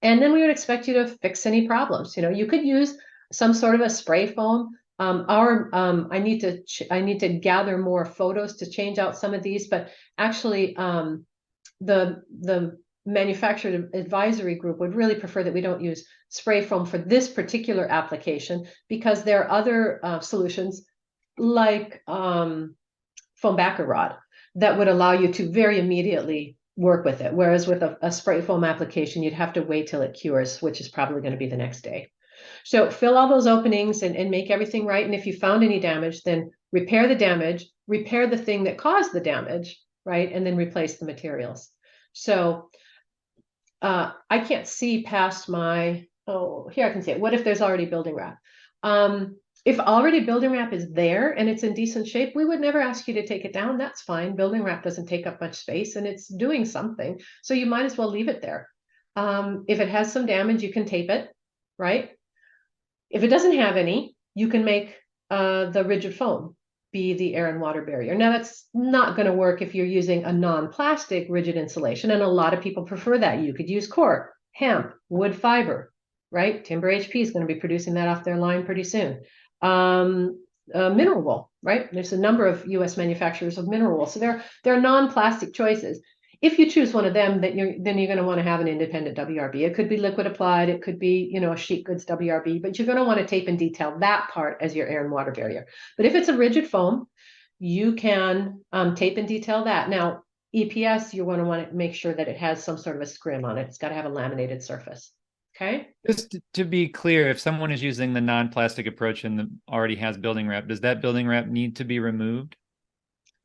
And then we would expect you to fix any problems. You could use some sort of a spray foam. I need to gather more photos to change out some of these, but actually the manufacturer advisory group would really prefer that we don't use spray foam for this particular application, because there are other solutions like foam backer rod that would allow you to very immediately work with it. Whereas with a spray foam application, you'd have to wait till it cures, which is probably going to be the next day. So fill all those openings and make everything right. And if you found any damage, then repair the damage, repair the thing that caused the damage, right? And then replace the materials. So I can't see past my, oh, here I can see it. What if there's already building wrap? If already building wrap is there and it's in decent shape, we would never ask you to take it down. That's fine. Building wrap doesn't take up much space and it's doing something. So you might as well leave it there. If it has some damage, you can tape it, right? If it doesn't have any, you can make the rigid foam be the air and water barrier. Now that's not going to work if you're using a non-plastic rigid insulation, and a lot of people prefer that. You could use cork, hemp, wood fiber, right? Timber HP is going to be producing that off their line pretty soon. Mineral wool, right? There's a number of US manufacturers of mineral wool. So there are non-plastic choices. If you choose one of them, then you're going to want to have an independent WRB. It could be liquid applied, it could be, a sheet goods WRB, but you're going to want to tape and detail that part as your air and water barrier. But if it's a rigid foam, you can tape and detail that. Now, EPS, you're going to want to make sure that it has some sort of a scrim on it. It's got to have a laminated surface. Okay. Just to be clear, if someone is using the non-plastic approach and already has building wrap, does that building wrap need to be removed?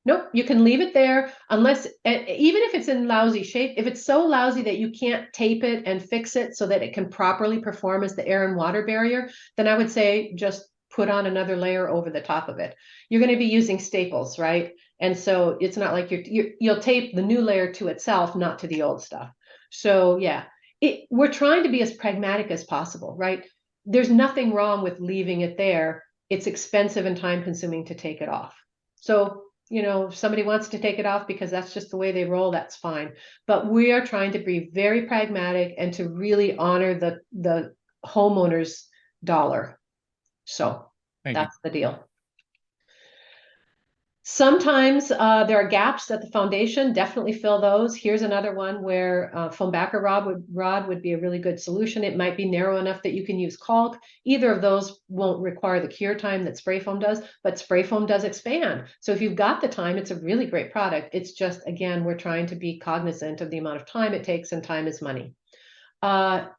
Nope, you can leave it there unless, even if it's in lousy shape, if it's so lousy that you can't tape it and fix it so that it can properly perform as the air and water barrier, then I would say just put on another layer over the top of it. You're going to be using staples, right? And so it's not like you'll tape the new layer to itself, not to the old stuff. So yeah, we're trying to be as pragmatic as possible, right? There's nothing wrong with leaving it there. It's expensive and time consuming to take it off. So if somebody wants to take it off because that's just the way they roll, that's fine. But we are trying to be very pragmatic and to really honor the homeowner's dollar. So that's the deal. Sometimes there are gaps at the foundation. Definitely fill those. Here's another one where foam backer rod would be a really good solution. It might be narrow enough that you can use caulk. Either of those won't require the cure time that spray foam does, but spray foam does expand. So if you've got the time, it's a really great product. It's just, again, we're trying to be cognizant of the amount of time it takes, and time is money.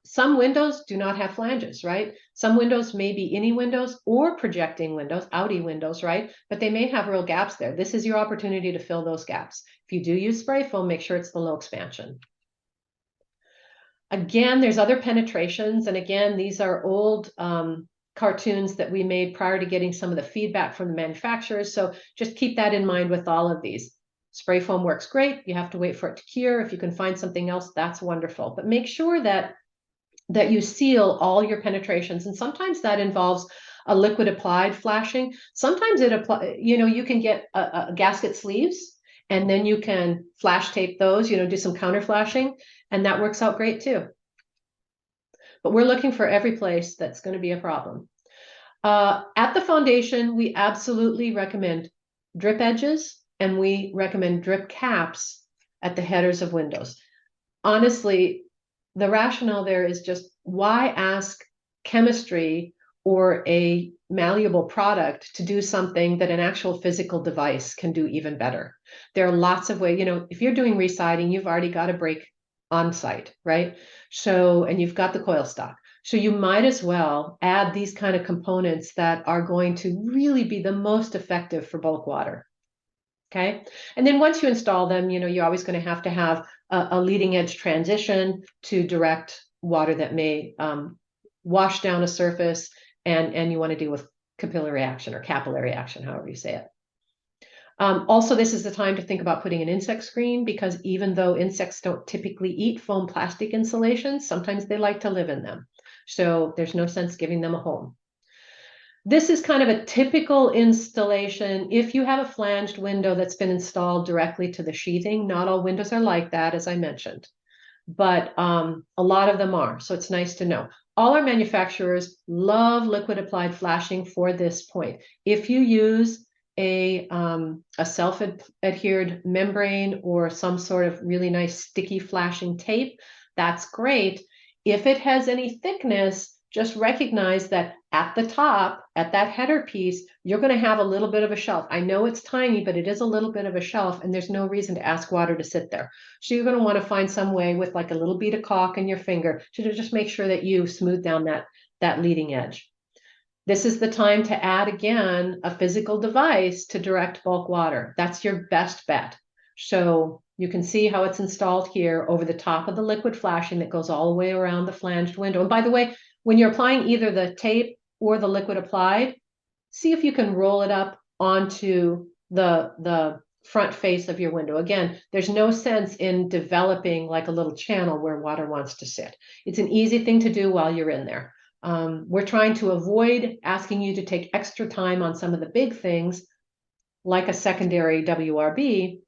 Some windows do not have flanges, right? Some windows may be any windows or projecting windows, outie windows, right? But they may have real gaps there. This is your opportunity to fill those gaps. If you do use spray foam, make sure it's the low expansion. Again, there's other penetrations. And again, these are old cartoons that we made prior to getting some of the feedback from the manufacturers. So just keep that in mind with all of these. Spray foam works great. You have to wait for it to cure. If you can find something else, that's wonderful. But make sure that you seal all your penetrations. And sometimes that involves a liquid applied flashing. Sometimes you can get a gasket sleeves, and then you can flash tape those, do some counter flashing, and that works out great too. But we're looking for every place that's going to be a problem. At the foundation, we absolutely recommend drip edges, and we recommend drip caps at the headers of windows. Honestly, the rationale there is just, why ask chemistry or a malleable product to do something that an actual physical device can do even better? There are lots of ways, if you're doing residing, you've already got a break on site, right? So, and you've got the coil stock. So you might as well add these kind of components that are going to really be the most effective for bulk water. Okay. And then once you install them, you're always going to have a leading edge transition to direct water that may wash down a surface, and you want to deal with capillary action or capillary action, however you say it. Also, this is the time to think about putting an insect screen, because even though insects don't typically eat foam plastic insulations, sometimes they like to live in them. So there's no sense giving them a home. This is kind of a typical installation. If you have a flanged window that's been installed directly to the sheathing, not all windows are like that, as I mentioned, but a lot of them are. So it's nice to know. All our manufacturers love liquid applied flashing for this point. If you use a self-adhered membrane or some sort of really nice sticky flashing tape, that's great. If it has any thickness, just recognize that at the top, at that header piece, you're going to have a little bit of a shelf. I know it's tiny, but it is a little bit of a shelf, and there's no reason to ask water to sit there. So you're going to want to find some way with like a little bead of caulk in your finger to just make sure that you smooth down that leading edge. This is the time to add again a physical device to direct bulk water. That's your best bet. So you can see how it's installed here over the top of the liquid flashing that goes all the way around the flanged window. And by the way, when you're applying either the tape or the liquid applied, see if you can roll it up onto the front face of your window. Again, there's no sense in developing like a little channel where water wants to sit. It's an easy thing to do while you're in there. We're trying to avoid asking you to take extra time on some of the big things, like a secondary WRB,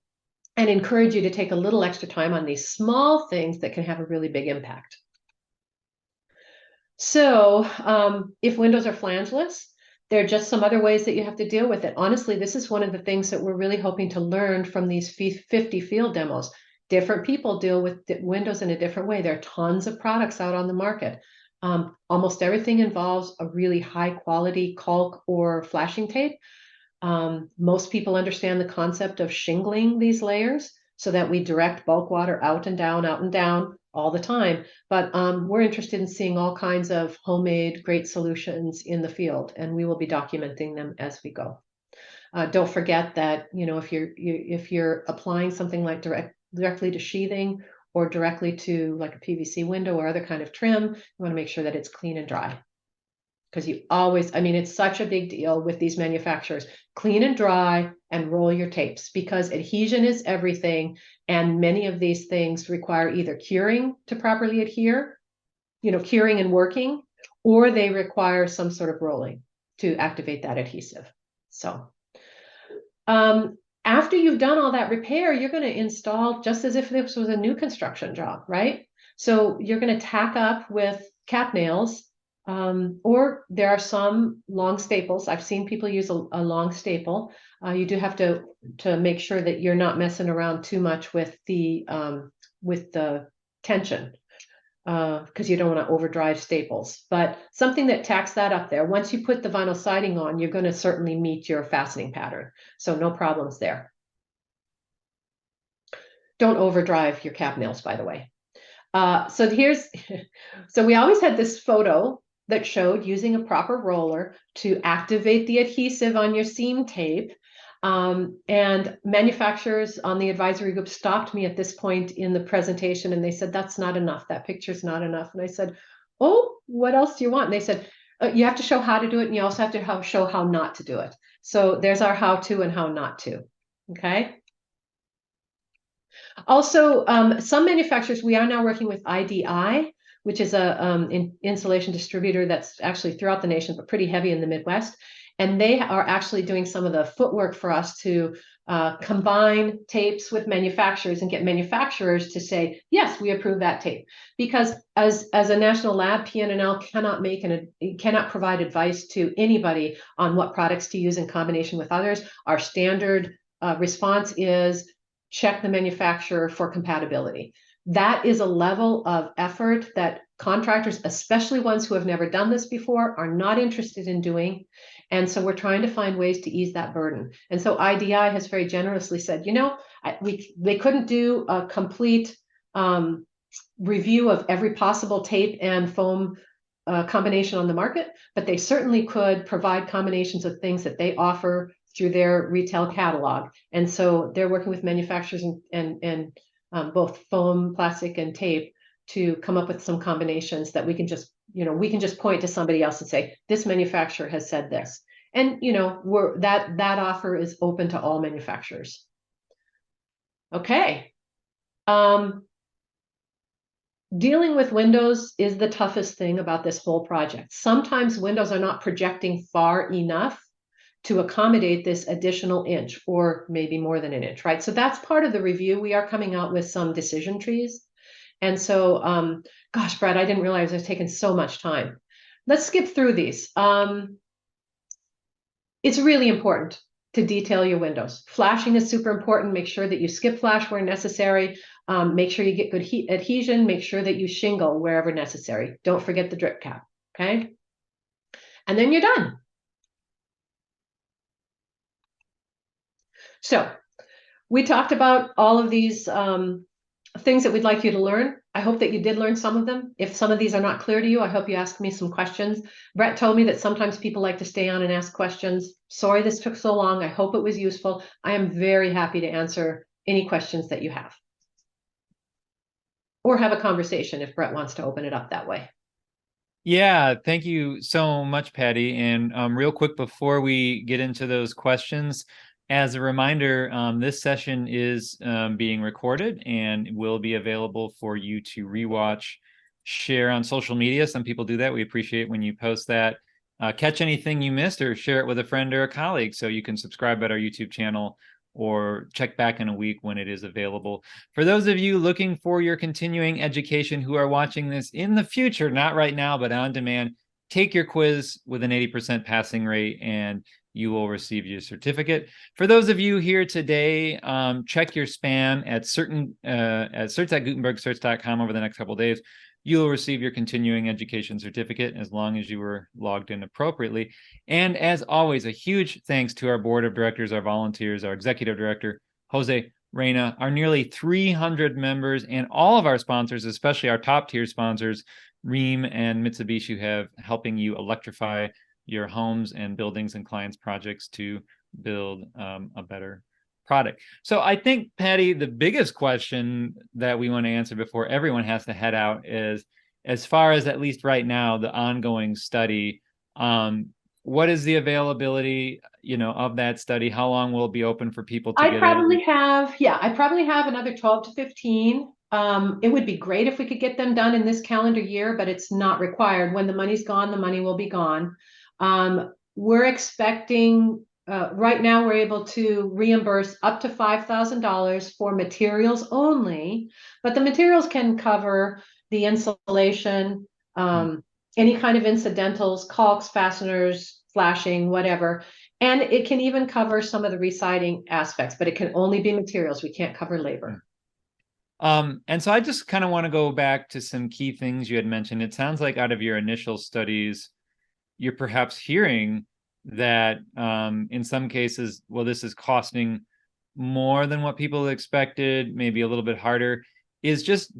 and encourage you to take a little extra time on these small things that can have a really big impact. So if windows are flangeless, there are just some other ways that you have to deal with it. Honestly, this is one of the things that we're really hoping to learn from these 50 field demos. Different people deal with windows in a different way. There are tons of products out on the market. Almost everything involves a really high quality caulk or flashing tape. Most people understand the concept of shingling these layers so that we direct bulk water out and down all the time. But we're interested in seeing all kinds of homemade great solutions in the field, and we will be documenting them as we go. Don't forget that, you know, if you're applying something like directly to sheathing or directly to like a PVC window or other kind of trim, you want to make sure that it's clean and dry. Because you always, I mean, it's such a big deal with these manufacturers. Clean and dry and roll your tapes, because adhesion is everything. And many of these things require either curing to properly adhere, you know, curing and working, or they require some sort of rolling to activate that adhesive. So after you've done all that repair, you're going to install just as if this was a new construction job, right? So you're going to tack up with cap nails. Or there are some long staples. I've seen people use a long staple. You do have to make sure that you're not messing around too much with the tension, because you don't want to overdrive staples. But something that tacks that up there. Once you put the vinyl siding on, you're going to certainly meet your fastening pattern. So no problems there. Don't overdrive your cap nails, by the way. So we always had this photo that showed using a proper roller to activate the adhesive on your seam tape. And manufacturers on the advisory group stopped me at this point in the presentation, and they said, that's not enough. That picture's not enough. And I said, oh, what else do you want? And they said, you have to show how to do it, and you also have to show how not to do it. So there's our how to and how not to, okay? Also, some manufacturers, we are now working with IDI, which is a insulation distributor that's actually throughout the nation, but pretty heavy in the Midwest. And they are actually doing some of the footwork for us to combine tapes with manufacturers and get manufacturers to say, yes, we approve that tape. Because as a national lab, PNNL cannot provide advice to anybody on what products to use in combination with others. Our standard response is check the manufacturer for compatibility. That is a level of effort that contractors, especially ones who have never done this before, are not interested in doing. And so we're trying to find ways to ease that burden. And so IDI has very generously said, you know, they couldn't do a complete review of every possible tape and foam combination on the market, but they certainly could provide combinations of things that they offer through their retail catalog. And so they're working with manufacturers and both foam, plastic, and tape to come up with some combinations that we can just, you know, we can just point to somebody else and say, this manufacturer has said this. And, you know, that offer is open to all manufacturers. Okay. Dealing with windows is the toughest thing about this whole project. Sometimes windows are not projecting far enough to accommodate this additional inch, or maybe more than an inch, right? So that's part of the review. We are coming out with some decision trees. And so, gosh, Brad, I didn't realize it was taking so much time. Let's skip through these. It's really important. to detail your windows. Flashing is super important. Make sure that you skip flash where necessary. Make sure you get good heat adhesion. Make sure that you shingle wherever necessary. Don't forget the drip cap, okay? And then you're done. So we talked about all of these things that we'd like you to learn. I hope that you did learn some of them. If some of these are not clear to you, I hope you ask me some questions. Brett told me that sometimes people like to stay on and ask questions. Sorry this took so long. I hope it was useful. I am very happy to answer any questions that you have. Or have a conversation if Brett wants to open it up that way. Yeah, thank you so much, Patty. And real quick before we get into those questions, as a reminder, this session is being recorded and will be available for you to rewatch, share on social media. Some people do that. We appreciate when you post that. Catch anything you missed or share it with a friend or a colleague so you can subscribe at our YouTube channel or check back in a week when it is available. For those of you looking for your continuing education who are watching this in the future, not right now, but on demand, take your quiz with an 80% passing rate and you will receive your certificate. For those of you here today, check your spam at certs@gutenbergcerts.com over the next couple of days. You'll receive your continuing education certificate as long as you were logged in appropriately. And as always, a huge thanks to our board of directors, our volunteers, our executive director, Jose Reyna, our nearly 300 members, and all of our sponsors, especially our top tier sponsors, Rheem and Mitsubishi, who have helping you electrify your homes and buildings and clients' projects to build a better product. So I think, Patty, the biggest question that we want to answer before everyone has to head out is, as far as at least right now, the ongoing study, what is the availability, of that study? How long will it be open for people to get I probably have another 12 to 15. It would be great if we could get them done in this calendar year, but it's not required. When the money's gone, the money will be gone. We're expecting, right now we're able to reimburse up to $5,000 for materials only, but the materials can cover the insulation, any kind of incidentals, caulks, fasteners, flashing, whatever. And it can even cover some of the residing aspects, but it can only be materials. We can't cover labor. And so I just kind of want to go back to some key things you had mentioned. It sounds like out of your initial studies, you're perhaps hearing that in some cases, well, this is costing more than what people expected, maybe a little bit harder. Is just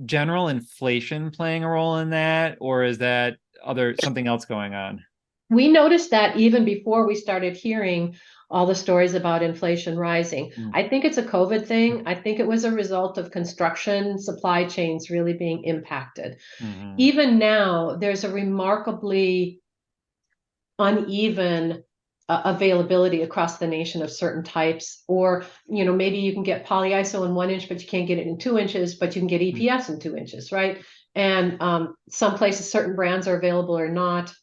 general inflation playing a role in that, or is that something else going on? We noticed that even before we started hearing all the stories about inflation rising. I think it's a COVID thing. I think it was a result of construction supply chains really being impacted. Even now, there's a remarkably uneven availability across the nation of certain types, or maybe you can get polyiso in 1 inch, but you can't get it in 2 inches, but you can get EPS in 2 inches, right? And some places certain brands are available or not.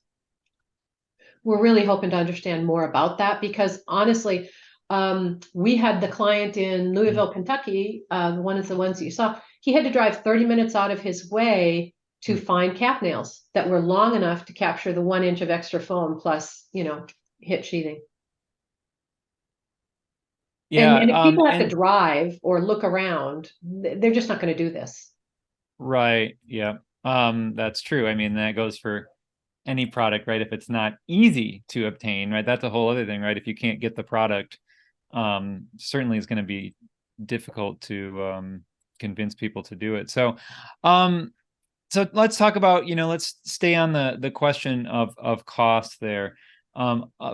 We're really hoping to understand more about that, because honestly, we had the client in Louisville, Kentucky, one of the ones that you saw. He had to drive 30 minutes out of his way to find cap nails that were long enough to capture the 1 inch of extra foam plus, hit sheathing. Yeah. And if people have to drive or look around, they're just not going to do this. Right. Yeah. That's true. I mean, that goes for any product, right? If it's not easy to obtain, right? That's a whole other thing, right? If you can't get the product, certainly it's going to be difficult to convince people to do it. So let's talk about, let's stay on the question of cost there.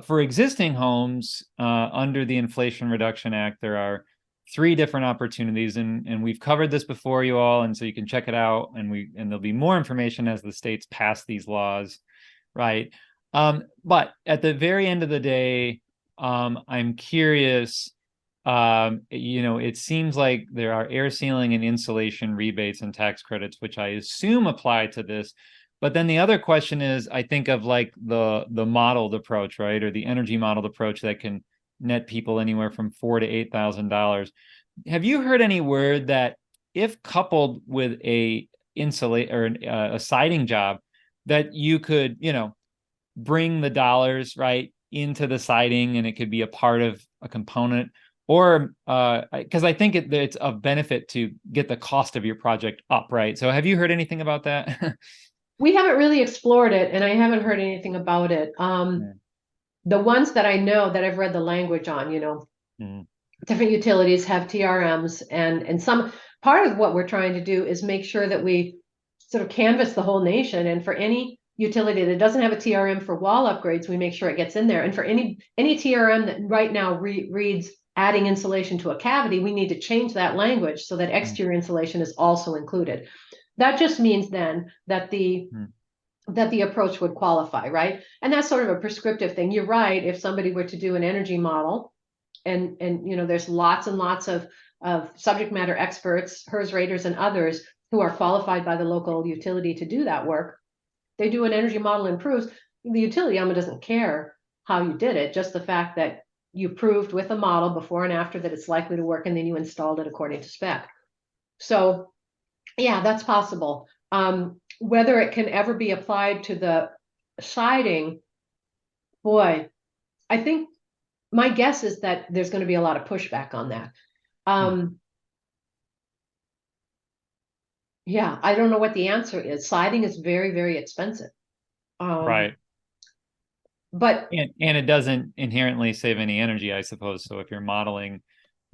For existing homes under the Inflation Reduction Act, there are 3 different opportunities, and we've covered this before, you all, and so you can check it out, and there'll be more information as the states pass these laws, right? But at the very end of the day, I'm curious. It seems like there are air sealing and insulation rebates and tax credits, which I assume apply to this. But then the other question is, I think of like the modeled approach, right? Or the energy modeled approach that can net people anywhere from $4,000 to $8,000. Have you heard any word that if coupled with a siding job, that you could, bring the dollars, right, into the siding, and it could be a part of a component, or because I think it's of benefit to get the cost of your project up, right? So have you heard anything about that? We haven't really explored it, and I haven't heard anything about it. The ones that I know that I've read the language on, different utilities have TRMs, and some part of what we're trying to do is make sure that we sort of canvass the whole nation, and for any utility that doesn't have a TRM for wall upgrades, we make sure it gets in there. And for any TRM that right now reads adding insulation to a cavity, we need to change that language so that exterior insulation is also included. That just means then that the approach would qualify, right? And that's sort of a prescriptive thing. You're right. If somebody were to do an energy model, and there's lots and lots of subject matter experts, HERS raters and others who are qualified by the local utility to do that work. They do an energy model and proves, the utility doesn't care how you did it, just the fact that you proved with a model before and after that it's likely to work, and then you installed it according to spec. So yeah, that's possible. Whether it can ever be applied to the siding, boy, I think my guess is that there's going to be a lot of pushback on that. Yeah, I don't know what the answer is. Siding is very, very expensive. Right. But and it doesn't inherently save any energy, I suppose. So if you're modeling,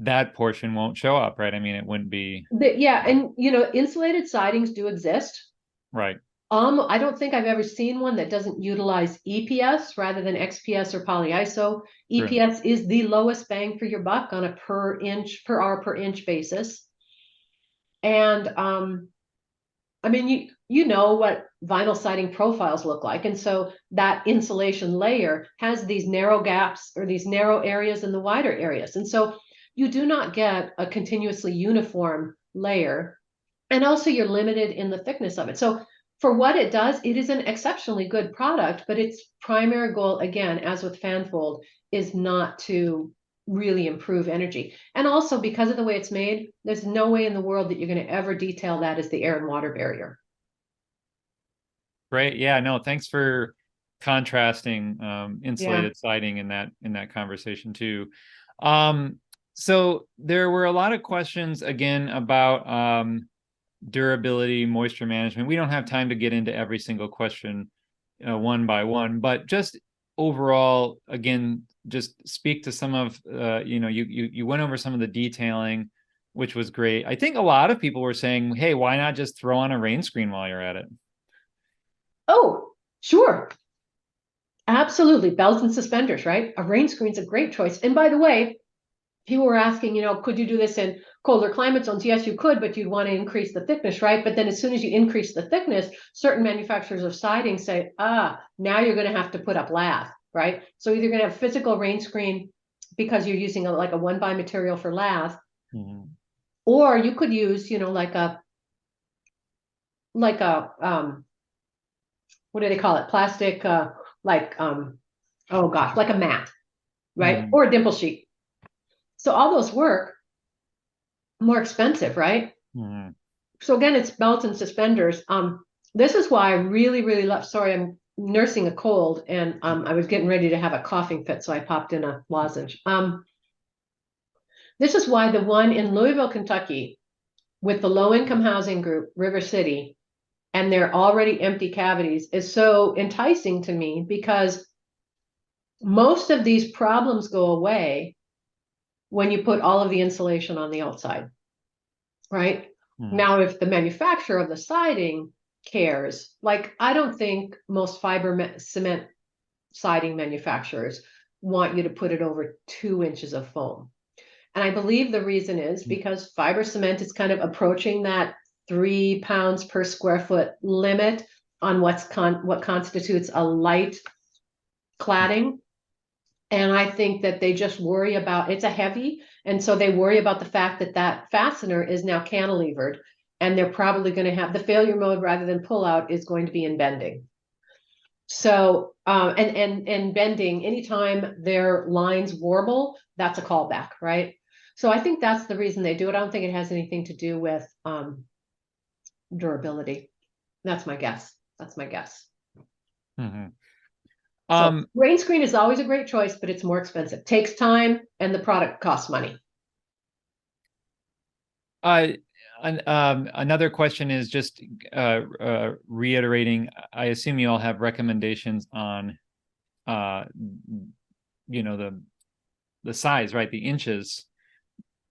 that portion won't show up, right? I mean, it wouldn't be. Yeah, and insulated sidings do exist. Right. I don't think I've ever seen one that doesn't utilize EPS rather than XPS or polyiso. EPS is the lowest bang for your buck on a per hour per inch basis. And I mean, you know what vinyl siding profiles look like. And so that insulation layer has these narrow gaps or these narrow areas and the wider areas. And so you do not get a continuously uniform layer. And also you're limited in the thickness of it. So for what it does, it is an exceptionally good product, but its primary goal, again, as with fanfold, is not to really improve energy. And also because of the way it's made, there's no way in the world that you're going to ever detail that as the air and water barrier. Great. Yeah, no, thanks for contrasting insulated siding in that conversation too. So there were a lot of questions again about durability, moisture management. We don't have time to get into every single question one by one, but just overall, again, just speak to some of you went over some of the detailing, which was great. I think a lot of people were saying, hey, why not just throw on a rain screen while you're at it? Oh, sure. Absolutely. Belts and suspenders, right? A rain screen's a great choice. And by the way, people were asking, could you do this in colder climate zones? Yes, you could, but you'd want to increase the thickness, right? But then as soon as you increase the thickness, certain manufacturers of siding say, now you're going to have to put up lath, right? So either you're going to have physical rain screen because you're using a 1x material for lath, or you could use, like a what do they call it? Plastic, like a mat, right? Or a dimple sheet. So all those work, more expensive, right? So again, it's belts and suspenders. This is why I really, really love, sorry, I'm nursing a cold and I was getting ready to have a coughing fit, so I popped in a lozenge. This is why the one in Louisville, Kentucky, with the low-income housing group, River City, and their already empty cavities is so enticing to me, because most of these problems go away when you put all of the insulation on the outside, right? Now, if the manufacturer of the siding cares, I don't think most fiber cement siding manufacturers want you to put it over 2 inches of foam. And I believe the reason is because fiber cement is kind of approaching that 3 pounds per square foot limit on what constitutes a light cladding. And I think that they just worry about, it's a heavy, and so they worry about the fact that that fastener is now cantilevered, and they're probably going to have the failure mode rather than pull out is going to be in bending. So, and bending, anytime their lines warble, that's a callback, right? So I think that's the reason they do it. I don't think it has anything to do with durability. That's my guess. So Um, rain screen is always a great choice, but it's more expensive. Takes time and the product costs money. uh, Another question is just reiterating. I assume you all have recommendations on, uh, the size, right? The inches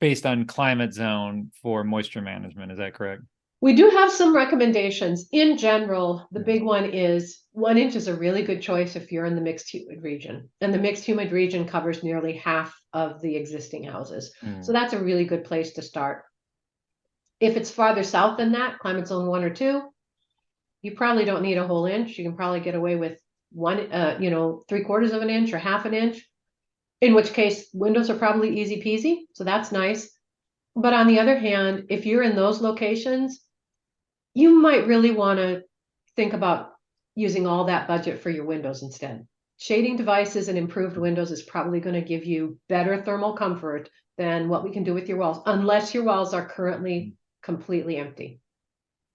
based on climate zone for moisture management. Is that correct? We do have some recommendations. In general, the Yeah. big one is 1 inch is a really good choice if you're in the mixed humid region. And the mixed humid region covers nearly half of the existing houses. So that's a really good place to start. If it's farther south than that, climate zone 1 or 2, you probably don't need a whole inch. You can probably get away with 3/4 of an inch or half an inch, in which case windows are probably easy peasy. So that's nice. But on the other hand, if you're in those locations, you might really want to think about using all that budget for your windows instead. Shading devices and improved windows is probably going to give you better thermal comfort than what we can do with your walls, unless your walls are currently completely empty.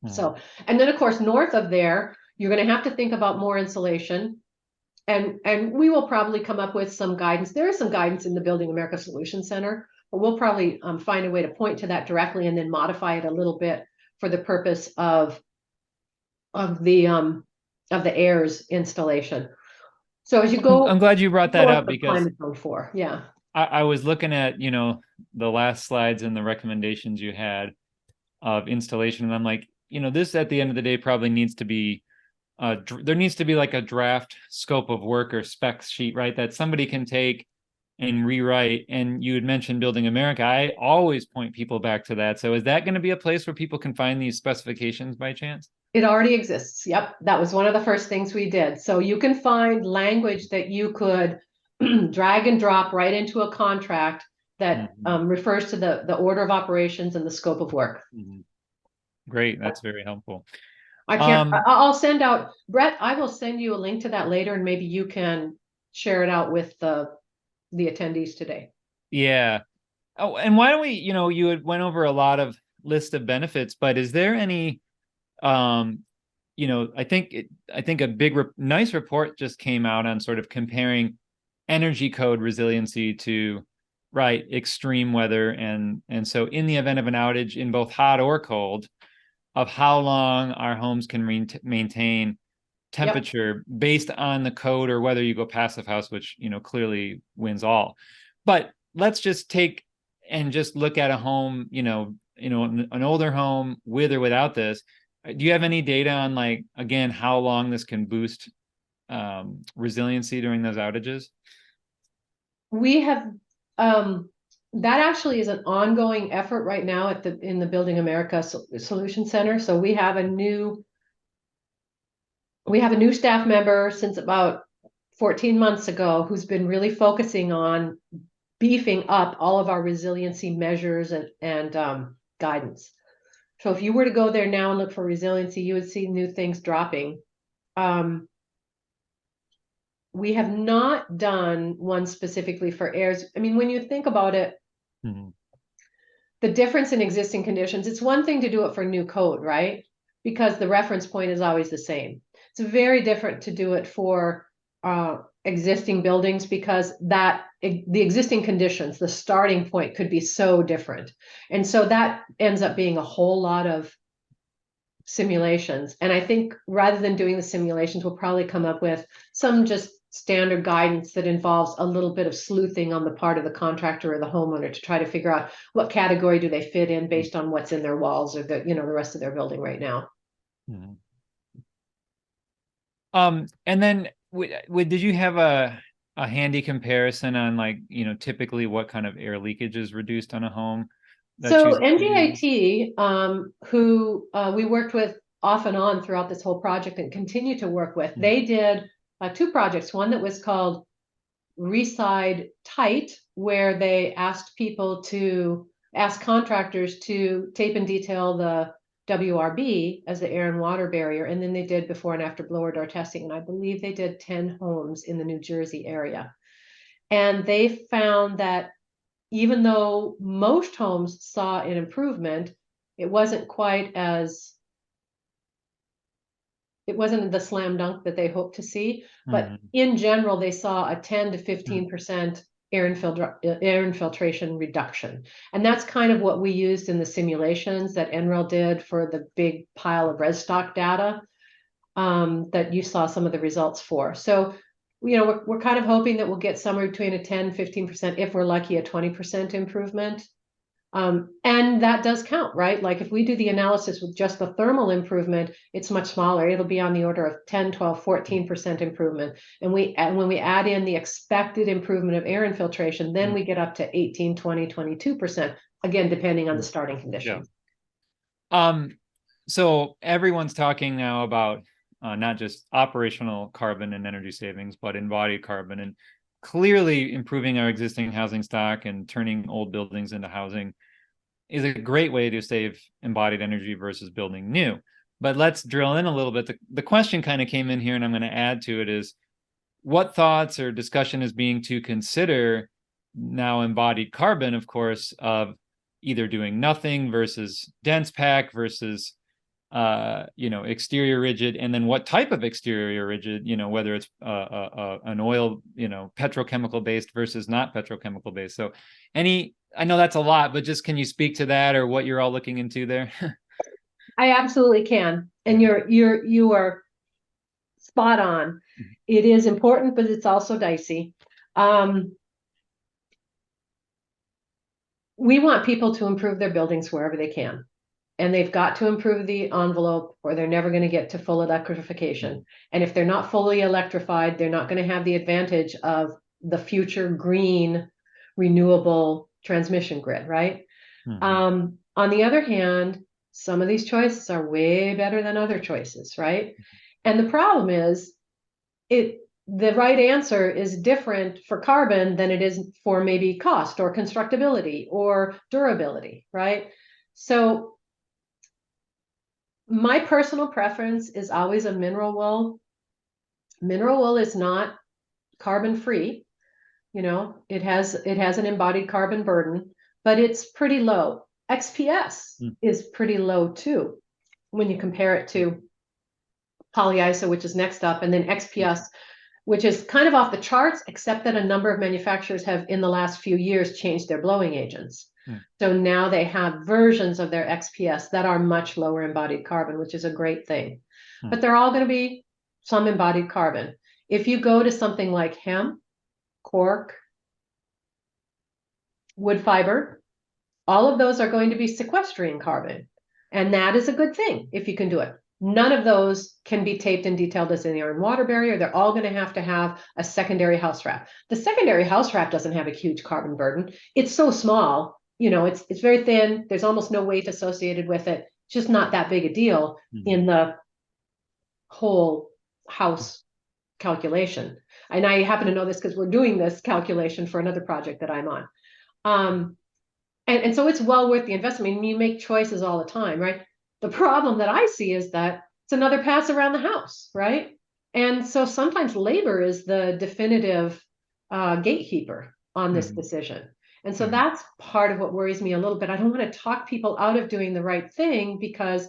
So, and then of course, north of there, you're going to have to think about more insulation. And we will probably come up with some guidance. There is some guidance in the Building America Solutions Center, but we'll probably find a way to point to that directly and then modify it a little bit for the purpose of the AIRS installation. So as you I'm go glad you brought that north up of because climate zone 4, yeah. I was looking at, the last slides and the recommendations you had of installation, and I'm like, this at the end of the day probably needs to be, there needs to be like a draft scope of work or specs sheet, right? That somebody can take and rewrite. And you had mentioned Building America. I always point people back to that. So is that going to be a place where people can find these specifications by chance? It already exists. Yep. That was one of the first things we did. So you can find language that you could drag and drop right into a contract that refers to the order of operations and the scope of work. Great. That's very helpful. I'll send out, Brett, I will send you a link to that later and maybe you can share it out with the attendees today. Yeah. Oh, and why don't we, you had went over a lot of list of benefits, but is there any, I think a big, nice report just came out on sort of comparing energy code resiliency to, right, extreme weather. And so in the event of an outage in both hot or cold, of how long our homes can maintain temperature based on the code, or whether you go passive house, which, clearly wins all. But let's just take and just look at a home, an older home with or without this. Do you have any data on, like, again, how long this can boost resiliency during those outages? We have that actually is an ongoing effort right now in the Building America Solution Center. So we have a new staff member since about 14 months ago who's been really focusing on beefing up all of our resiliency measures and guidance. So if you were to go there now and look for resiliency, you would see new things dropping. We have not done one specifically for AIRS. I mean, when you think about it, the difference in existing conditions, it's one thing to do it for new code, right? Because the reference point is always the same. It's very different to do it for existing buildings because the existing conditions, the starting point could be so different. And so that ends up being a whole lot of simulations. And I think rather than doing the simulations, we'll probably come up with some just standard guidance that involves a little bit of sleuthing on the part of the contractor or the homeowner to try to figure out what category do they fit in based on what's in their walls or the rest of their building right now. And then did you have a handy comparison on, like, typically what kind of air leakage is reduced on a home? So NGIT, who we worked with off and on throughout this whole project and continue to work with, they did 2 projects. One that was called Reside Tight, where they asked contractors to tape and detail the WRB as the air and water barrier. And then they did before and after blower door testing. And I believe they did 10 homes in the New Jersey area. And they found that even though most homes saw an improvement, it wasn't quite as it wasn't the slam dunk that they hoped to see, but Mhm. in general, they saw a 10 to 15% air infiltration reduction. And that's kind of what we used in the simulations that NREL did for the big pile of res stock data that you saw some of the results for. So, we're kind of hoping that we'll get somewhere between a 10, 15%, if we're lucky, a 20% improvement. And that does count, right? Like if we do the analysis with just the thermal improvement, it's much smaller. It'll be on the order of 10, 12, 14% improvement. And when we add in the expected improvement of air infiltration, then we get up to 18, 20, 22%, again, depending on the starting conditions. So everyone's talking now about not just operational carbon and energy savings, but embodied carbon, and clearly improving our existing housing stock and turning old buildings into housing is a great way to save embodied energy versus building new. But let's drill in a little bit. The question kind of came in here, and I'm going to add to it, is what thoughts or discussion is being to consider now embodied carbon, of course, of either doing nothing versus dense pack versus exterior rigid, and then what type of exterior rigid, whether it's an oil, petrochemical based versus not petrochemical based. So I know that's a lot, but just can you speak to that or what you're all looking into there? I absolutely can. And you are spot on. It is important, but it's also dicey. We want people to improve their buildings wherever they can. And they've got to improve the envelope or they're never going to get to full electrification. And if they're not fully electrified, they're not going to have the advantage of the future green renewable transmission grid, right? On the other hand, some of these choices are way better than other choices, right? And the problem is the right answer is different for carbon than it is for maybe cost or constructability or durability, right? So my personal preference is always a mineral wool. Mineral wool is not carbon free. It has an embodied carbon burden, but it's pretty low. XPS is pretty low too, when you compare it to polyiso, which is next up, and then XPS, which is kind of off the charts, except that a number of manufacturers have in the last few years changed their blowing agents. So now they have versions of their XPS that are much lower embodied carbon, which is a great thing. But they're all going to be some embodied carbon. If you go to something like hemp, cork, wood fiber, all of those are going to be sequestering carbon. And that is a good thing if you can do it. None of those can be taped and detailed as an air and water barrier. They're all going to have a secondary house wrap. The secondary house wrap doesn't have a huge carbon burden. It's so small, it's very thin. There's almost no weight associated with it. It's just not that big a deal in the whole house calculation. And I happen to know this because we're doing this calculation for another project that I'm on. And so it's well worth the investment. I mean, you make choices all the time, right? The problem that I see is that it's another pass around the house, right? And so sometimes labor is the definitive gatekeeper on this decision. And so that's part of what worries me a little bit. I don't want to talk people out of doing the right thing because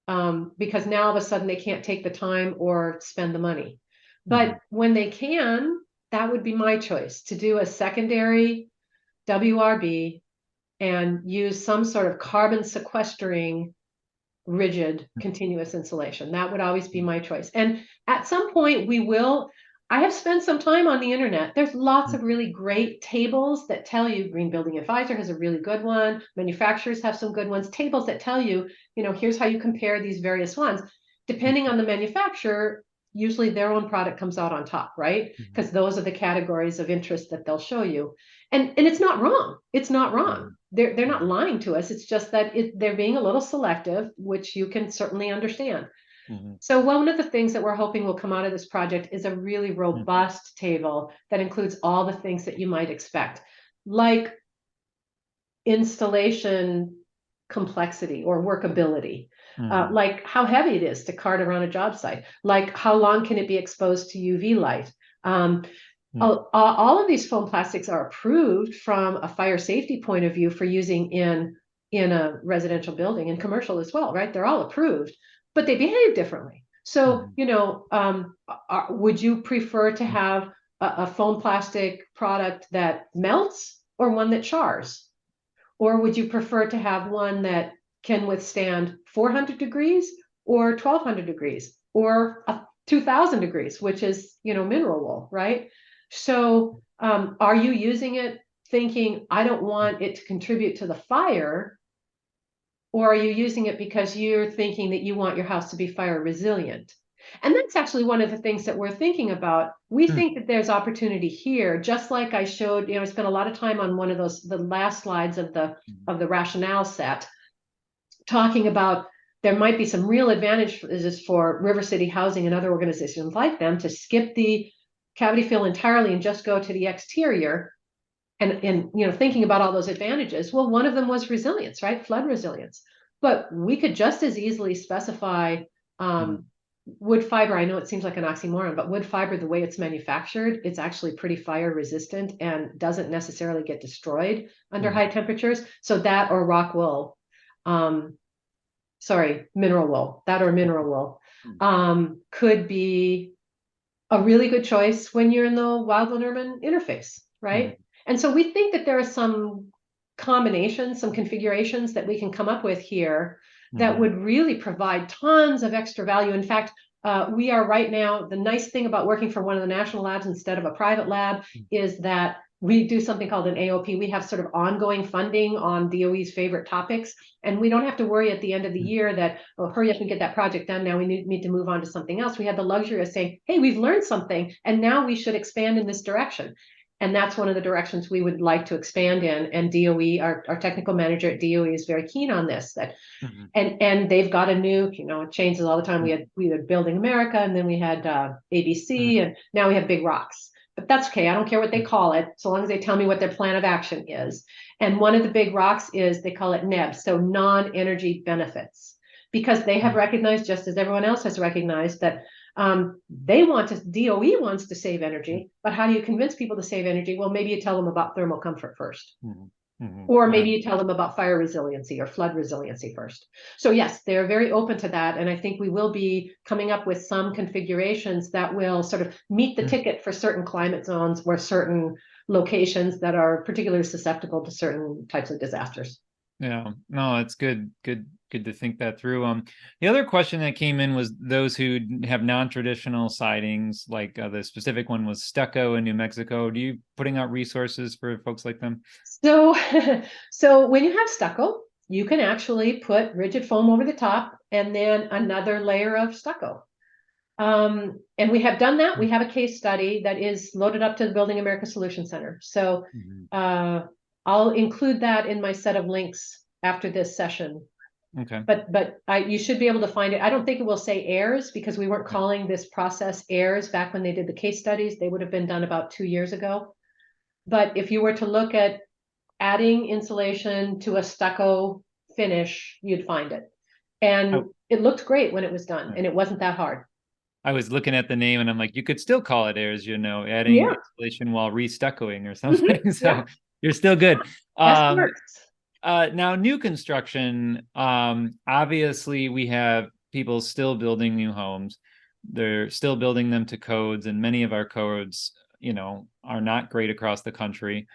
now all of a sudden they can't take the time or spend the money. But when they can, that would be my choice, to do a secondary WRB and use some sort of carbon sequestering rigid continuous insulation. That would always be my choice. And at some point I have spent some time on the internet. There's lots of really great tables that tell you. Green Building Advisor has a really good one. Manufacturers have some good ones. Tables that tell you, here's how you compare these various ones. Depending on the manufacturer, usually their own product comes out on top, right? Because those are the categories of interest that they'll show you. And it's not wrong. It's not wrong. They're not lying to us. It's just that they're being a little selective, which you can certainly understand. So one of the things that we're hoping will come out of this project is a really robust table that includes all the things that you might expect, like installation complexity or workability, like how heavy it is to cart around a job site, like how long can it be exposed to UV light. All of these foam plastics are approved from a fire safety point of view for using in a residential building and commercial as well, right? They're all approved, but they behave differently. So, would you prefer to have a foam plastic product that melts or one that chars? Or would you prefer to have one that can withstand 400 degrees or 1200 degrees or 2000 degrees, which is, mineral wool, right? So, are you using it thinking, I don't want it to contribute to the fire? Or are you using it because you're thinking that you want your house to be fire resilient? And that's actually one of the things that we're thinking about. We Hmm. think that there's opportunity here, just like I showed, I spent a lot of time on one of those, the last slides of the rationale set, talking about there might be some real advantages for River City Housing and other organizations like them to skip the cavity fill entirely and just go to the exterior. And thinking about all those advantages, well, one of them was resilience, right? Flood resilience. But we could just as easily specify wood fiber. I know it seems like an oxymoron, but wood fiber, the way it's manufactured, it's actually pretty fire resistant and doesn't necessarily get destroyed under high temperatures. So that or rock wool, mineral wool, that or mineral wool could be a really good choice when you're in the wildland-urban interface, right? And so we think that there are some combinations, some configurations that we can come up with here that would really provide tons of extra value. In fact, we are right now, the nice thing about working for one of the national labs instead of a private lab is that we do something called an AOP. We have sort of ongoing funding on DOE's favorite topics, and we don't have to worry at the end of the year that, oh, hurry up and get that project done. Now we need to move on to something else. We have the luxury of saying, hey, we've learned something, and now we should expand in this direction. And that's one of the directions we would like to expand in. And DOE, our technical manager at DOE is very keen on this. And they've got a new, it changes all the time. We had Building America, and then we had ABC, and now we have Big Rocks. But that's okay. I don't care what they call it, so long as they tell me what their plan of action is. And one of the big rocks is, they call it NEB, so non-energy benefits, because they have recognized, just as everyone else has recognized, that DOE wants to save energy, but how do you convince people to save energy? Well, maybe you tell them about thermal comfort first. Or maybe you tell them about fire resiliency or flood resiliency first. So yes, they're very open to that. And I think we will be coming up with some configurations that will sort of meet the ticket for certain climate zones or certain locations that are particularly susceptible to certain types of disasters. Yeah, no, it's good to think that through. The other question that came in was those who have non-traditional sidings, like the specific one was Stucco in New Mexico. Do you putting out resources for folks like them? So, so when you have stucco, you can actually put rigid foam over the top and then another layer of stucco. And we have done that. We have a case study that is loaded up to the Building America Solution Center. So I'll include that in my set of links after this session. Okay. But you should be able to find it. I don't think it will say AIRS, because we weren't calling this process AIRS back when they did the case studies. They would have been done about 2 years ago. But if you were to look at adding insulation to a stucco finish, you'd find it. And it looked great when it was done, and it wasn't that hard. I was looking at the name and I'm like, you could still call it AIRS, adding insulation while re-stuccoing or something. So you're still good. Now, new construction, obviously we have people still building new homes. They're still building them to codes, and many of our codes, are not great across the country.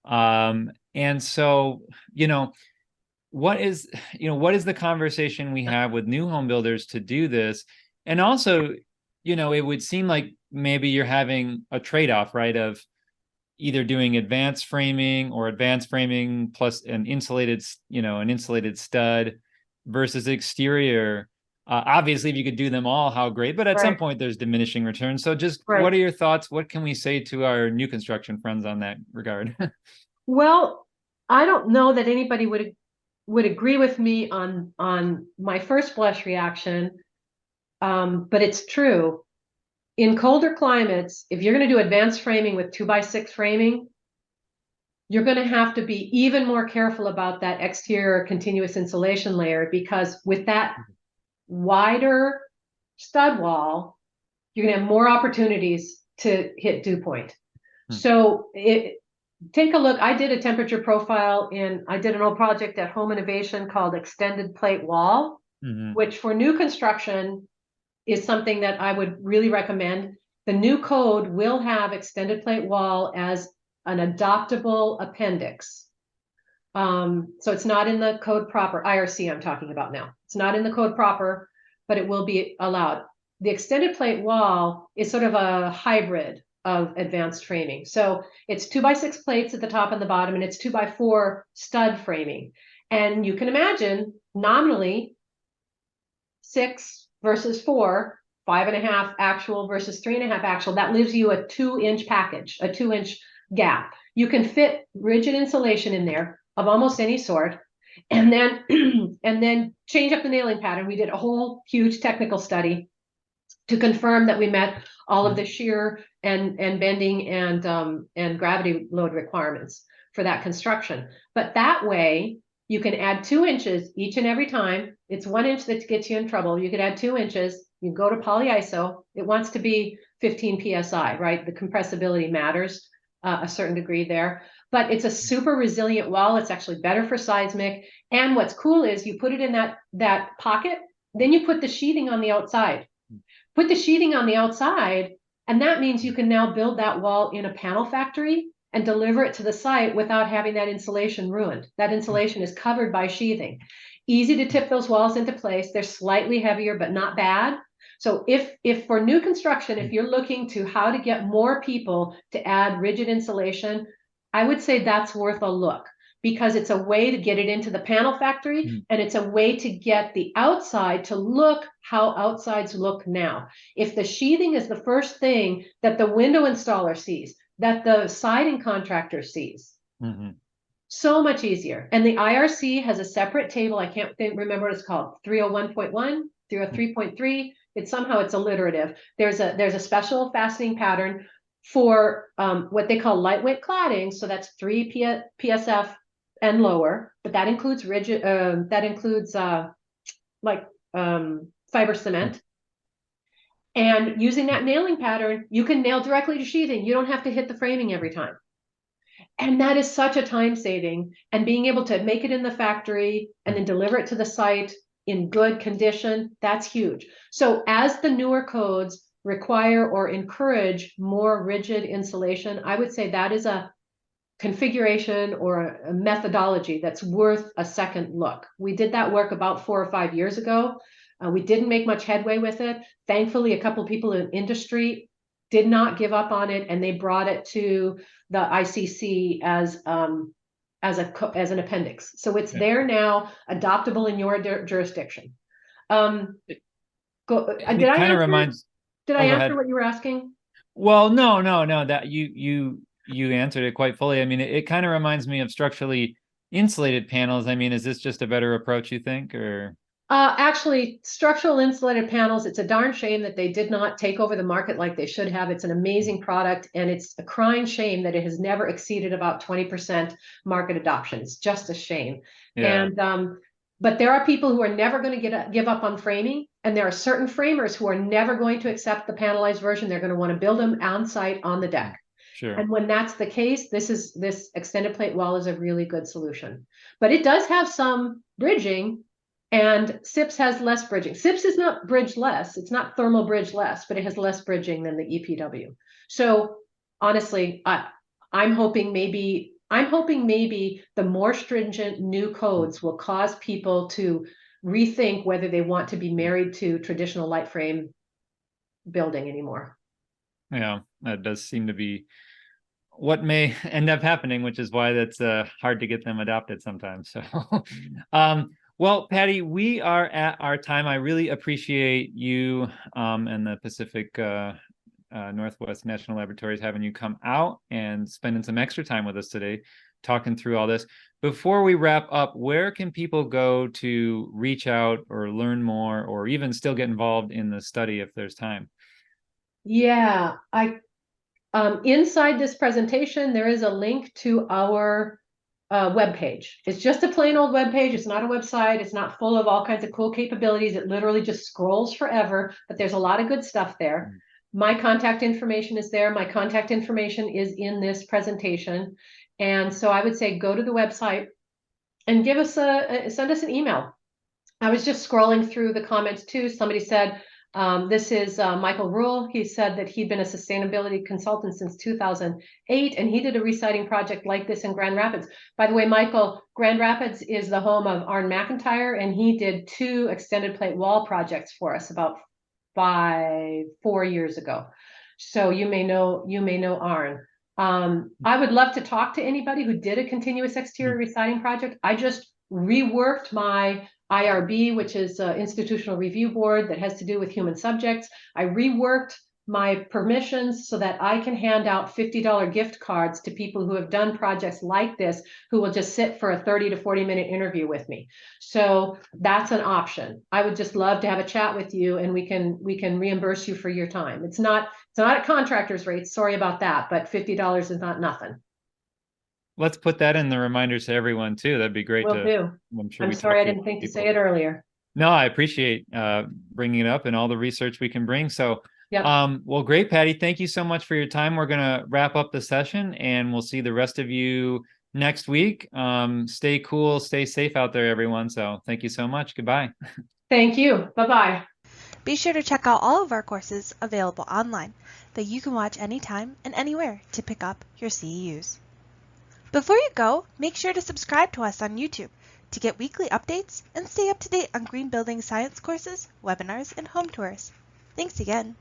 And so, what is the conversation we have with new home builders to do this? And also, it would seem like maybe you're having a trade-off, right, of either doing advanced framing or advanced framing plus an insulated stud versus exterior. Obviously, if you could do them all, how great, but at some point there's diminishing returns. So just what are your thoughts? What can we say to our new construction friends on that regard? Well, I don't know that anybody would agree with me on my first blush reaction, but it's true. In colder climates, if you're going to do advanced framing with 2x6 framing, you're going to have to be even more careful about that exterior continuous insulation layer, because with that wider stud wall, you're going to have more opportunities to hit dew point. So take a look. I did a temperature profile I did an old project at Home Innovation called Extended Plate Wall, which for new construction is something that I would really recommend. The new code will have extended plate wall as an adoptable appendix. So it's not in the code proper, IRC I'm talking about now. It's not in the code proper, but it will be allowed. The extended plate wall is sort of a hybrid of advanced framing. So it's 2x6 plates at the top and the bottom, and it's 2x4 stud framing. And you can imagine nominally 6 versus 4, 5.5 actual versus 3.5 actual. That leaves you a 2-inch package, a 2-inch gap. You can fit rigid insulation in there of almost any sort, and then and then change up the nailing pattern. We did a whole huge technical study to confirm that we met all of the shear and bending and gravity load requirements for that construction. But that way you can add 2 inches each and every time. It's 1 inch that gets you in trouble. You could add 2 inches. You go to polyiso. It wants to be 15 psi, right? The compressibility matters a certain degree there. But it's a super resilient wall. It's actually better for seismic. And what's cool is you put it in that pocket, then you put the sheathing on the outside. Put the sheathing on the outside, and that means you can now build that wall in a panel factory and deliver it to the site without having that insulation ruined. That insulation is covered by sheathing. Easy to tip those walls into place. They're slightly heavier, but not bad. So if for new construction, if you're looking to how to get more people to add rigid insulation, I would say that's worth a look, because it's a way to get it into the panel factory, and it's a way to get the outside to look how outsides look now. If the sheathing is the first thing that the window installer sees, that the siding contractor sees, so much easier. And the IRC has a separate table. I can't remember what it's called, 301.1, 303.3. It's alliterative. There's a special fastening pattern for what they call lightweight cladding. So that's 3 PSF and lower, but that includes rigid, fiber cement. And using that nailing pattern, you can nail directly to sheathing. You don't have to hit the framing every time. And that is such a time saving, and being able to make it in the factory and then deliver it to the site in good condition, that's huge. So as the newer codes require or encourage more rigid insulation, I would say that is a configuration or a methodology that's worth a second look. We did that work about 4 or 5 years ago. We didn't make much headway with it. Thankfully, a couple of people in industry did not give up on it, and they brought it to the ICC as an appendix. So it's there now, adoptable in your jurisdiction. Did I answer what you were asking? Well, no. That you answered it quite fully. I mean, it kind of reminds me of structurally insulated panels. I mean, is this just a better approach, you think, or? Actually, structural insulated panels, it's a darn shame that they did not take over the market like they should have. It's an amazing product, and it's a crying shame that it has never exceeded about 20% market adoption. It's just a shame. Yeah. And but there are people who are never going to give up on framing, and there are certain framers who are never going to accept the panelized version. They're going to want to build them on site on the deck. Sure. And when that's the case, this extended plate wall is a really good solution. But it does have some bridging. And SIPS has less bridging. SIPS is not bridge less. It's not thermal bridge less, but it has less bridging than the EPW. So honestly, I'm hoping maybe the more stringent new codes will cause people to rethink whether they want to be married to traditional light frame building anymore. Yeah, that does seem to be what may end up happening, which is why that's hard to get them adopted sometimes. So, well, Patty, we are at our time. I really appreciate you and the Pacific Northwest National Laboratories having you come out and spending some extra time with us today, talking through all this. Before we wrap up, where can people go to reach out or learn more, or even still get involved in the study if there's time? Yeah, inside this presentation, there is a link to our webpage. It's just a plain old webpage. It's not a website. It's not full of all kinds of cool capabilities. It literally just scrolls forever, but there's a lot of good stuff there. My contact information is there. My contact information is in this presentation. And so I would say go to the website and send us an email. I was just scrolling through the comments too. Somebody said, This is Michael Rule. He said that he'd been a sustainability consultant since 2008, and he did a reciting project like this in Grand Rapids. By the way, Michael, Grand Rapids is the home of Arn McIntyre, and he did 2 extended plate wall projects for us about 4 years ago. So you may know Arn. I would love to talk to anybody who did a continuous exterior reciting project. I just reworked my IRB, which is an institutional review board that has to do with human subjects. I reworked my permissions so that I can hand out $50 gift cards to people who have done projects like this, who will just sit for a 30 to 40-minute interview with me. So that's an option. I would just love to have a chat with you, and we can reimburse you for your time. It's not at contractor's rates. Sorry about that, but $50 is not nothing. Let's put that in the reminders to everyone too. That'd be great. Will do. I'm sorry I didn't think to say it earlier. No, I appreciate bringing it up and all the research we can bring. So, yep. Well, great, Patty. Thank you so much for your time. We're going to wrap up the session, and we'll see the rest of you next week. Stay cool, stay safe out there, everyone. So thank you so much. Goodbye. Thank you. Bye-bye. Be sure to check out all of our courses available online that you can watch anytime and anywhere to pick up your CEUs. Before you go, make sure to subscribe to us on YouTube to get weekly updates and stay up to date on green building science courses, webinars, and home tours. Thanks again.